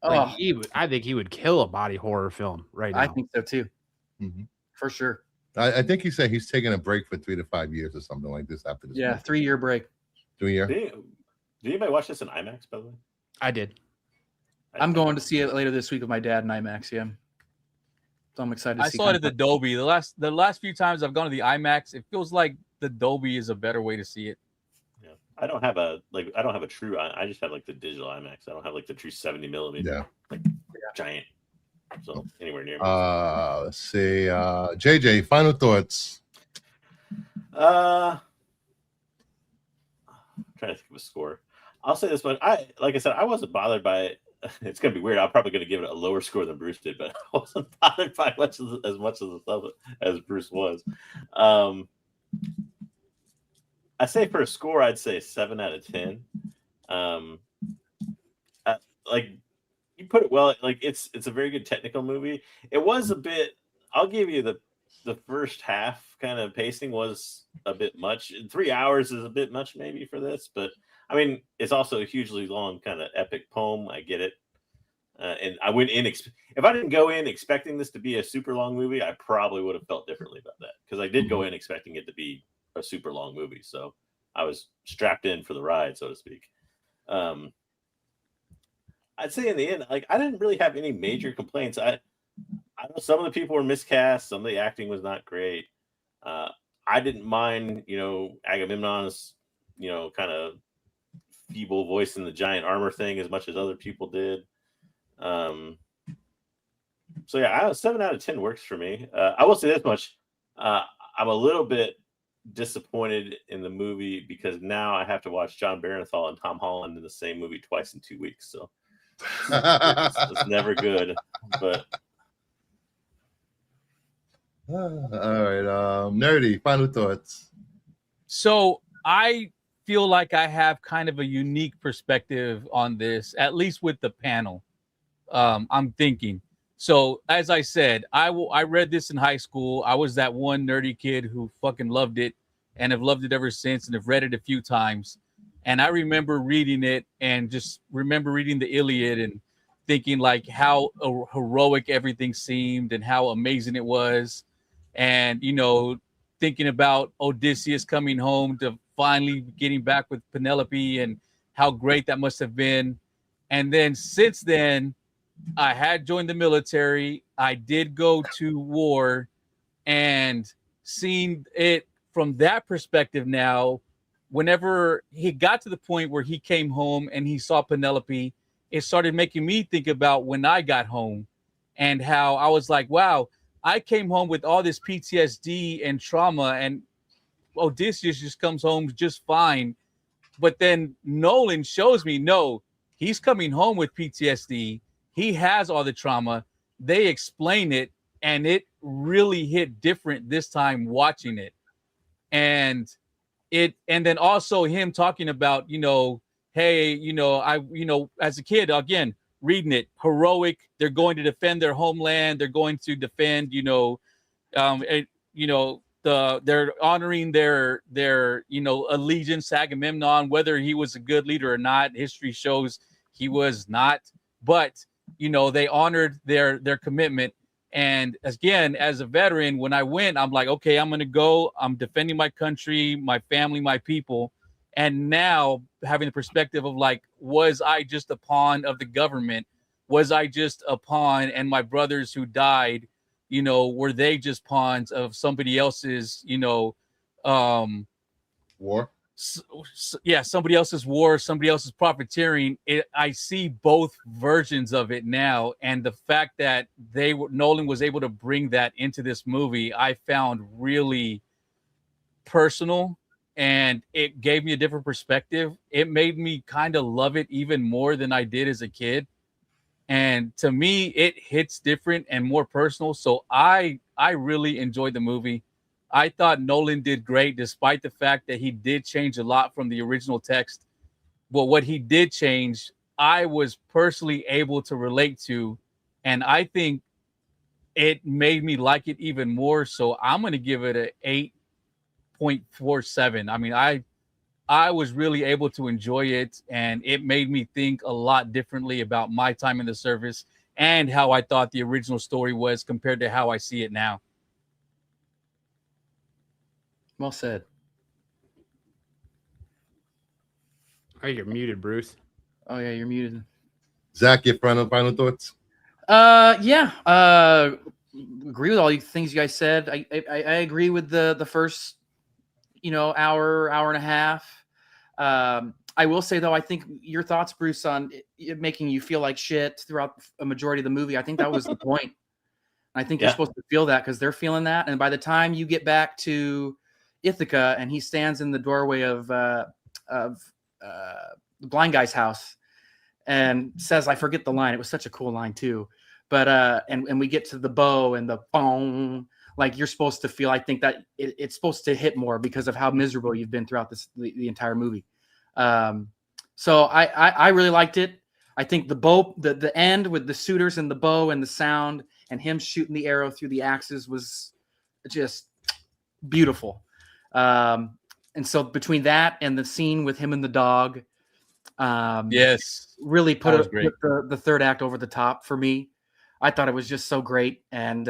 S6: Yeah. I think he would kill a body horror film right now.
S2: I think so too, for sure.
S1: I think he said he's taking a break for 3 to 5 years or something like this after this.
S2: Yeah, movie. 3-year break.
S1: 3 year.
S3: Did anybody watch this in IMAX, by the way?
S6: I did.
S2: I'm going to see it later this week with my dad in IMAX. Yeah, so I'm excited.
S4: I saw it at the Dolby. The last few times I've gone to the IMAX, it feels like the Dolby is a better way to see it.
S3: Yeah, I don't have a true. I just have like the digital IMAX. I don't have like the true 70 millimeter.
S1: Yeah,
S3: like giant so anywhere near me.
S1: Let's see. JJ, final thoughts.
S3: I'm trying to think of a score. I'll say this much. Like I said, I wasn't bothered by it. It's gonna be weird. I'm probably gonna give it a lower score than Bruce did, but I wasn't bothered by as much of the stuff as Bruce was. I say for a score, I'd say 7 out of 10. Like you put it well. Like it's a very good technical movie. It was a bit. I'll give you the first half kind of pacing was a bit much. 3 hours is a bit much maybe for this, but I mean it's also a hugely long kind of epic poem. I get it. And I went in. If I didn't go in expecting this to be a super long movie, I probably would have felt differently about that because I did go in expecting it to be a super long movie. So I was strapped in for the ride, so to speak. I'd say in the end, like I didn't really have any major complaints. I know some of the people were miscast. Some of the acting was not great. I didn't mind, Agamemnon's, kind of feeble voice in the giant armor thing as much as other people did. So yeah, 7 out of 10 works for me. I will say this much: I'm a little bit disappointed in the movie because now I have to watch John Barenthal and Tom Holland in the same movie twice in 2 weeks. So it's never good. But
S1: all right, Nerdy, final thoughts.
S4: So I feel like I have kind of a unique perspective on this, at least with the panel. I'm thinking. So as I said, I read this in high school. I was that one nerdy kid who fucking loved it and have loved it ever since and have read it a few times. And I remember reading it and just remember reading the Iliad and thinking like how heroic everything seemed and how amazing it was. And, thinking about Odysseus coming home to finally getting back with Penelope and how great that must have been. And then since then, I had joined the military. I did go to war, and seeing it from that perspective now, whenever he got to the point where he came home and he saw Penelope, it started making me think about when I got home and how I was like, wow, I came home with all this PTSD and trauma, and Odysseus just comes home just fine. But then Nolan shows me, no, he's coming home with PTSD. He has all the trauma. They explain it, and it really hit different this time watching it. And then also him talking about, hey, as a kid, again, reading it, heroic. They're going to defend their homeland. They're going to defend, they're honoring their allegiance to Agamemnon, whether he was a good leader or not. History shows he was not, but they honored their commitment. And again, as a veteran, when I went, I'm like, okay, I'm going to go. I'm defending my country, my family, my people. And now having the perspective of like, was I just a pawn of the government? Was I just a pawn? And my brothers who died, were they just pawns of somebody else's,
S1: War?
S4: Somebody else's war, somebody else's profiteering. I see both versions of it now, and the fact that Nolan was able to bring that into this movie, I found really personal, and it gave me a different perspective. It made me kind of love it even more than I did as a kid, and to me, it hits different and more personal. So I really enjoyed the movie. I thought Nolan did great, despite the fact that he did change a lot from the original text. But what he did change, I was personally able to relate to. And I think it made me like it even more. So I'm going to give it an 8.47. I mean, I was really able to enjoy it. And it made me think a lot differently about my time in the service and how I thought the original story was compared to how I see it now.
S2: Well said.
S6: Oh, you're muted, Bruce.
S2: Oh yeah, you're muted.
S1: Zach, your final thoughts?
S2: Yeah. Agree with all the things you guys said. I agree with the first, hour and a half. I will say though, I think your thoughts, Bruce, on it making you feel like shit throughout a majority of the movie, I think that was the point. I think you're supposed to feel that because they're feeling that. And by the time you get back to Ithaca and he stands in the doorway of the blind guy's house and says, I forget the line. It was such a cool line too. But and we get to the bow and the boom, like you're supposed to feel. I think that it's supposed to hit more because of how miserable you've been throughout the entire movie. So I really liked it. I think the bow, the end with the suitors and the bow and the sound and him shooting the arrow through the axes was just beautiful. And so between that and the scene with him and the dog, really put the third act over the top for me. I thought it was just so great. And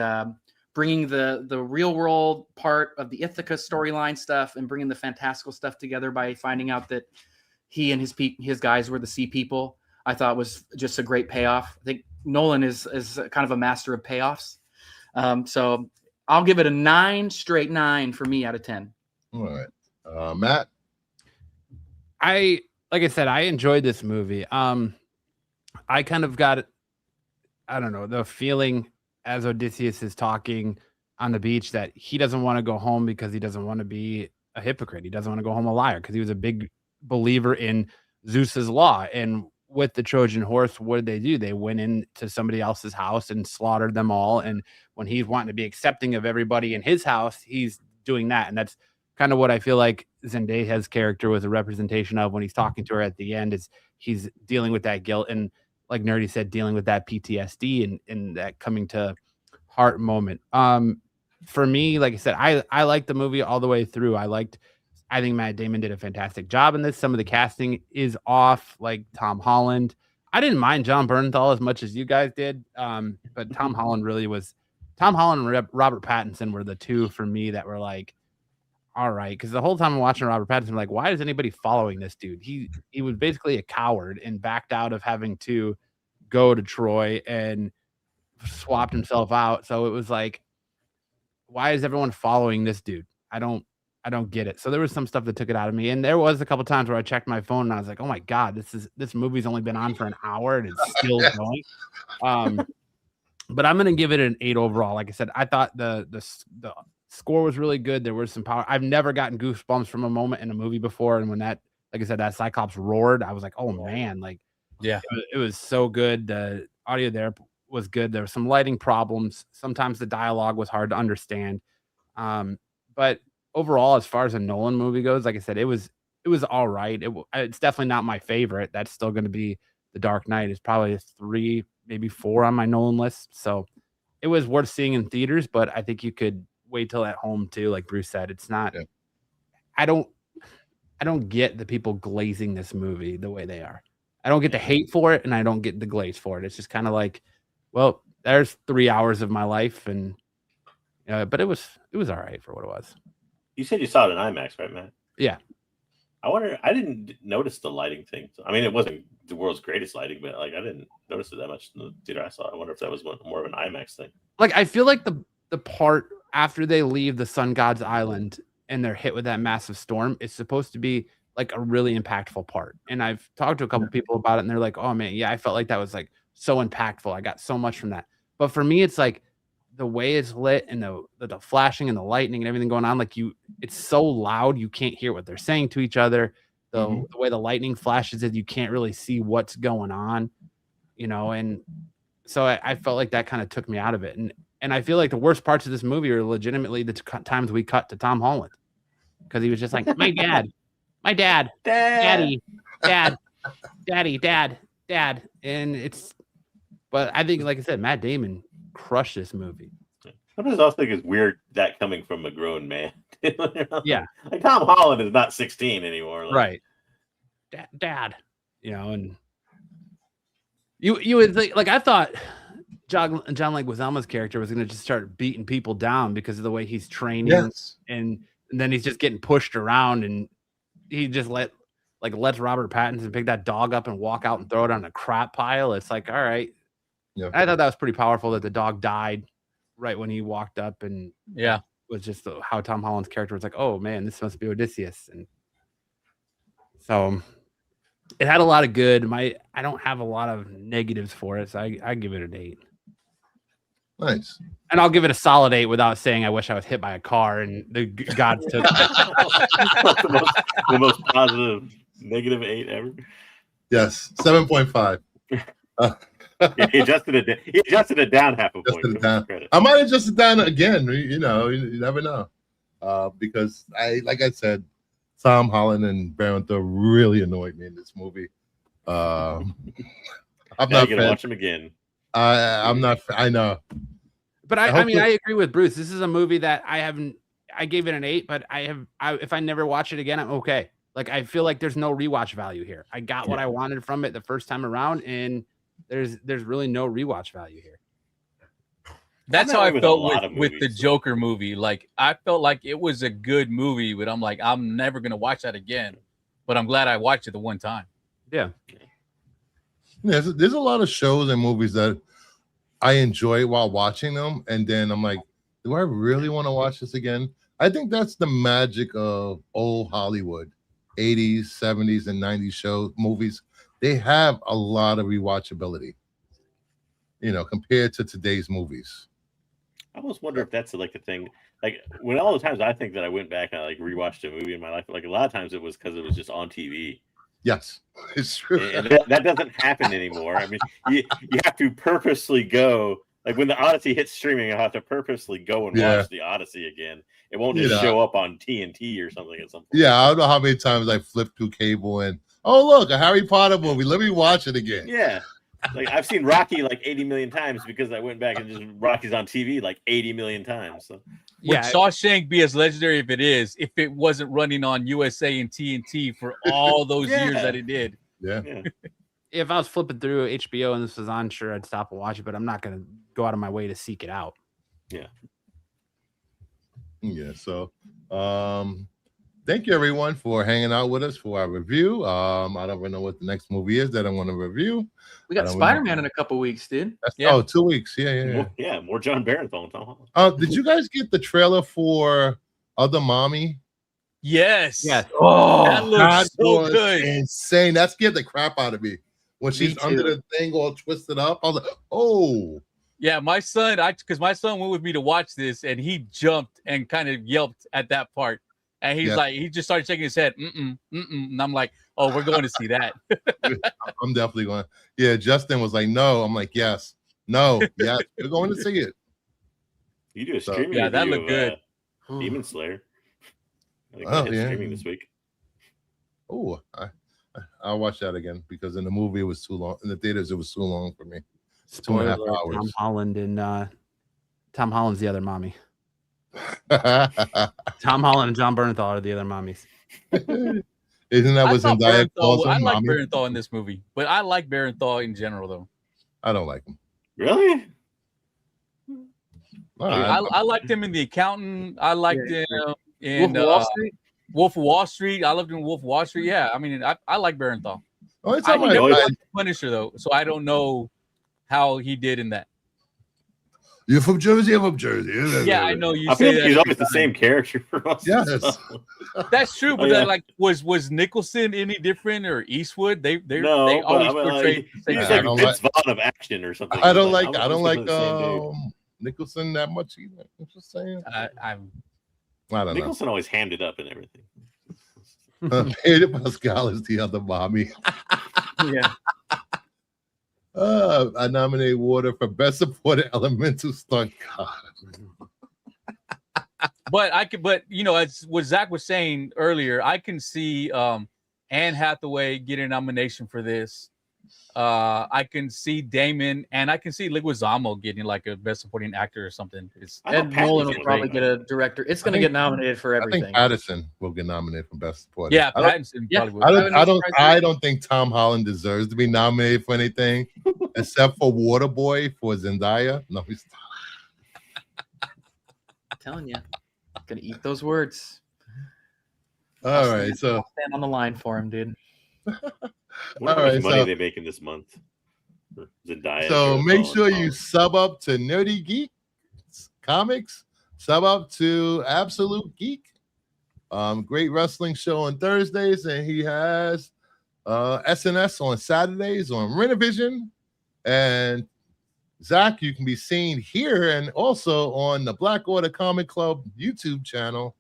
S2: bringing the real world part of the Ithaca storyline stuff and bringing the fantastical stuff together by finding out that he and his guys were the sea people, I thought was just a great payoff. I think Nolan is kind of a master of payoffs. So I'll give it a 9 straight 9 for me out of 10.
S1: All right. Matt?
S6: Like I said, I enjoyed this movie. I kind of got, I don't know, the feeling as Odysseus is talking on the beach that he doesn't want to go home because he doesn't want to be a hypocrite. He doesn't want to go home a liar because he was a big believer in Zeus's law. And with the Trojan horse, what did they do? They went into somebody else's house and slaughtered them all. And when he's wanting to be accepting of everybody in his house, he's doing that. And that's kind of what I feel like Zendaya's character was a representation of when he's talking to her at the end, is he's dealing with that guilt. And like Nerdy said, dealing with that PTSD and that coming to heart moment. For me, like I said, I liked the movie all the way through. I think Matt Damon did a fantastic job in this. Some of the casting is off, like Tom Holland. I didn't mind John Bernthal as much as you guys did, but Tom Holland and Robert Pattinson were the two for me that were like, all right, because the whole time I'm watching Robert Pattinson, I'm like, why is anybody following this dude? He was basically a coward and backed out of having to go to Troy and swapped himself out. So it was like, why is everyone following this dude? I don't get it. So there was some stuff that took it out of me. And there was a couple times where I checked my phone and I was like, oh my God, this movie's only been on for an hour and it's still going. But I'm going to give it an 8 overall. Like I said, I thought the score was really good. There was some power. I've never gotten goosebumps from a moment in a movie before. And when that, like I said, that Cyclops roared, I was like, oh man, like, yeah, it was so good. The audio there was good. There were some lighting problems. Sometimes the dialogue was hard to understand. But overall, as far as a Nolan movie goes, like I said, it was all right. It's definitely not my favorite. That's still going to be The Dark Knight. It's probably a 3, maybe 4 on my Nolan list. So it was worth seeing in theaters, but I think you could wait till at home too. Like Bruce said, it's not. Yeah. I don't get the people glazing this movie the way they are. I don't get the hate for it, and I don't get the glaze for it. It's just kind of like, well, there's 3 hours of my life, and but it was all right for what it was.
S3: You said you saw it in IMAX, right, Matt?
S6: Yeah.
S3: I wonder. I didn't notice the lighting thing. I mean, it wasn't the world's greatest lighting, but like I didn't notice it that much in the theater I saw. I wonder if that was more of an IMAX thing.
S6: Like I feel like the part after they leave the Sun God's Island and they're hit with that massive storm, it's supposed to be like a really impactful part. And I've talked to a couple people about it, and they're like, "Oh man, yeah, I felt like that was like so impactful. I got so much from that." But for me, it's like the way it's lit and the flashing and the lightning and everything going on, like it's so loud you can't hear what they're saying to each other. The way the lightning flashes it, you can't really see what's going on, and so I felt like that kind of took me out of it. And I feel like the worst parts of this movie are legitimately the times we cut to Tom Holland, because he was just like, my dad, daddy, dad, daddy, dad. And but I think, like I said, Matt Damon crushed this movie.
S3: Sometimes I also think it's weird that coming from a grown man.
S6: Yeah.
S3: Like Tom Holland is not 16 anymore. Like,
S6: right. Dad, and you would think, like, I thought John Leguizamo's character was going to just start beating people down because of the way he's training.
S1: Yes.
S6: And then he's just getting pushed around, and he just lets Robert Pattinson pick that dog up and walk out and throw it on a crap pile. It's like, all right. Yeah. I thought that was pretty powerful that the dog died right when he walked up, and was just how Tom Holland's character was like, oh man, this must be Odysseus. And so It had a lot of good. I don't have a lot of negatives for it, so I give it an 8.
S1: Nice.
S6: And I'll give it a solid 8 without saying I wish I was hit by a car and the gods took me.
S3: the most positive -8 ever.
S1: Yes, 7.5.
S3: He adjusted it down half a point.
S1: Adjusted it
S3: Give him
S1: down.
S3: credit.
S1: I might adjust it down again. You never know. Because like I said, Tom Holland and Baron Thor really annoyed me in this movie. I'm
S3: Now
S1: not
S3: you're gonna watch him again.
S1: I'm not. I know.
S6: But I agree with Bruce. This is a movie that I gave it an 8, but if I never watch it again, I'm okay. Like, I feel like there's no rewatch value here. I got what I wanted from it the first time around, and there's really no rewatch value here.
S4: That's how I felt with the Joker movie. Like, I felt like it was a good movie, but I'm like, I'm never gonna watch that again. But I'm glad I watched it the one time.
S6: Yeah.
S1: There's a lot of shows and movies that I enjoy while watching them, and then I'm like, do I really want to watch this again? I think that's the magic of old Hollywood, 80s, 70s, and 90s movies. They have a lot of rewatchability, compared to today's movies.
S3: I almost wonder if that's like the thing. Like, when all the times I think that I went back and I like rewatched a movie in my life, like a lot of times it was because it was just on TV.
S1: Yes, it's true.
S3: And that doesn't happen anymore. I mean, you have to purposely go. Like, when the Odyssey hits streaming, I have to purposely go and watch the Odyssey again. It won't just show up on TNT or something at some point.
S1: Yeah, I don't know how many times I flipped through cable and, oh, look, a Harry Potter movie. Let me watch it again.
S3: Yeah. Like, I've seen Rocky like 80 million times because I went back and just Rocky's on TV like 80 million times. So.
S4: Would Shawshank be as legendary if it wasn't running on USA and TNT for all those years that it did?
S1: Yeah.
S6: If I was flipping through HBO and this was on, sure, I'd stop and watch it, but I'm not going to go out of my way to seek it out.
S3: Yeah.
S1: Yeah. So, thank you everyone for hanging out with us for our review. I don't even know what the next movie is that I want to review.
S2: We got Spider-Man in a couple weeks, dude.
S1: Oh, 2 weeks. Yeah.
S3: More John Barenthal and Tom Holland.
S1: Did you guys get the trailer for Other Mommy?
S4: Yes.
S1: Oh,
S4: that looks so good.
S1: Insane. That scared the crap out of me. When she's under the thing all twisted up, I was like, oh.
S4: Yeah, my son, because my son went with me to watch this, and he jumped and kind of yelped at that part. And he's like, he just started shaking his head, and I'm like, oh, we're going to see that.
S1: I'm definitely going. Yeah, Justin was like, no. I'm like, yes, no, yes, we're going to see it.
S3: You do a streaming
S4: that looked good.
S3: Demon Slayer. I think streaming this week.
S1: Oh, I'll watch that again because in the movie it was too long. In the theaters, it was too long for me.
S6: Spoiler, 2.5 hours. Tom Holland and Tom Holland's the other mommy. Tom Holland and John Bernthal are the other mommies.
S1: Isn't that what's in Diet?
S4: I like Bernthal in this movie, but I like Bernthal in general, though.
S1: I don't like him.
S3: Really?
S4: I liked him in The Accountant. I liked him in
S2: Wolf of Wall Street.
S4: Wolf of Wall Street. I loved him in Wolf of Wall Street. Yeah, I mean, I like Bernthal.
S1: I
S4: never watched Punisher though, so I don't know how he did in that.
S1: You're from Jersey. I'm from Jersey.
S4: Yeah, I know you.
S3: I feel like he's always the same character for us.
S1: Yes,
S4: that's true. But then, like, was Nicholson any different or Eastwood? They always portray.
S3: He's like Vince Vaughn of action or something.
S1: I don't like Nicholson that much either. I'm just saying.
S4: I
S1: don't know.
S3: Nicholson always hammed it up and everything.
S1: Pedro Pascal is the other mommy.
S2: Yeah.
S1: I nominate Water for Best Supporting Elemental Stunt.
S4: But you know, as what Zach was saying earlier, I can see Anne Hathaway getting a nomination for this. I can see Damon, and I can see Leguizamo getting like a Best Supporting Actor or something.
S2: Ed Nolan will probably get a director. It's going to get nominated for everything.
S1: I think Pattinson will get nominated for Best Supporting.
S4: Yeah, Pattinson probably will.
S1: I don't think Tom Holland deserves to be nominated for anything except for Waterboy for Zendaya. No, he's not.
S2: I'm telling you, going to eat those words.
S1: All right, so
S2: stand on the line for him, dude.
S3: What money they making this month? Zendaya.
S1: So make sure you sub up to Nerdy Geeks Comics. Sub up to Absolute Geek. Great wrestling show on Thursdays, and he has SNS on Saturdays on Renovision. And Zach, you can be seen here and also on the Black Order Comic Club YouTube channel.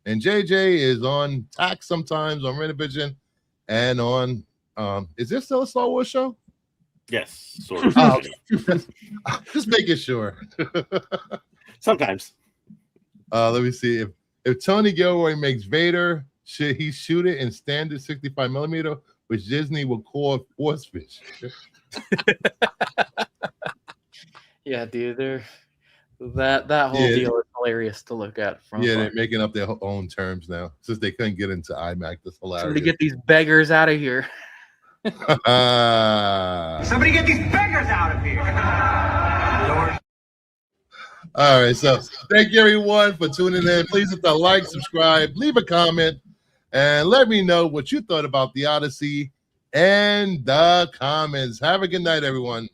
S1: And JJ is on TAC sometimes on Renovision and on is this still a Star Wars show?
S3: Yes, sort of.
S1: Just making sure.
S3: Sometimes.
S1: Let me see. If Tony Gilroy makes Vader, should he shoot it in standard 65 millimeter, which Disney will call force fish?
S2: Yeah, dude, that whole deal is hilarious to look at. From
S1: they're making up their own terms now since they couldn't get into IMAX. That's hilarious.
S2: to get these beggars out of here.
S5: Somebody get these beggars out of here.
S1: All right, so thank you everyone for tuning in. Please hit the like, subscribe, leave a comment, and let me know what you thought about the Odyssey and the comments. Have a good night, everyone.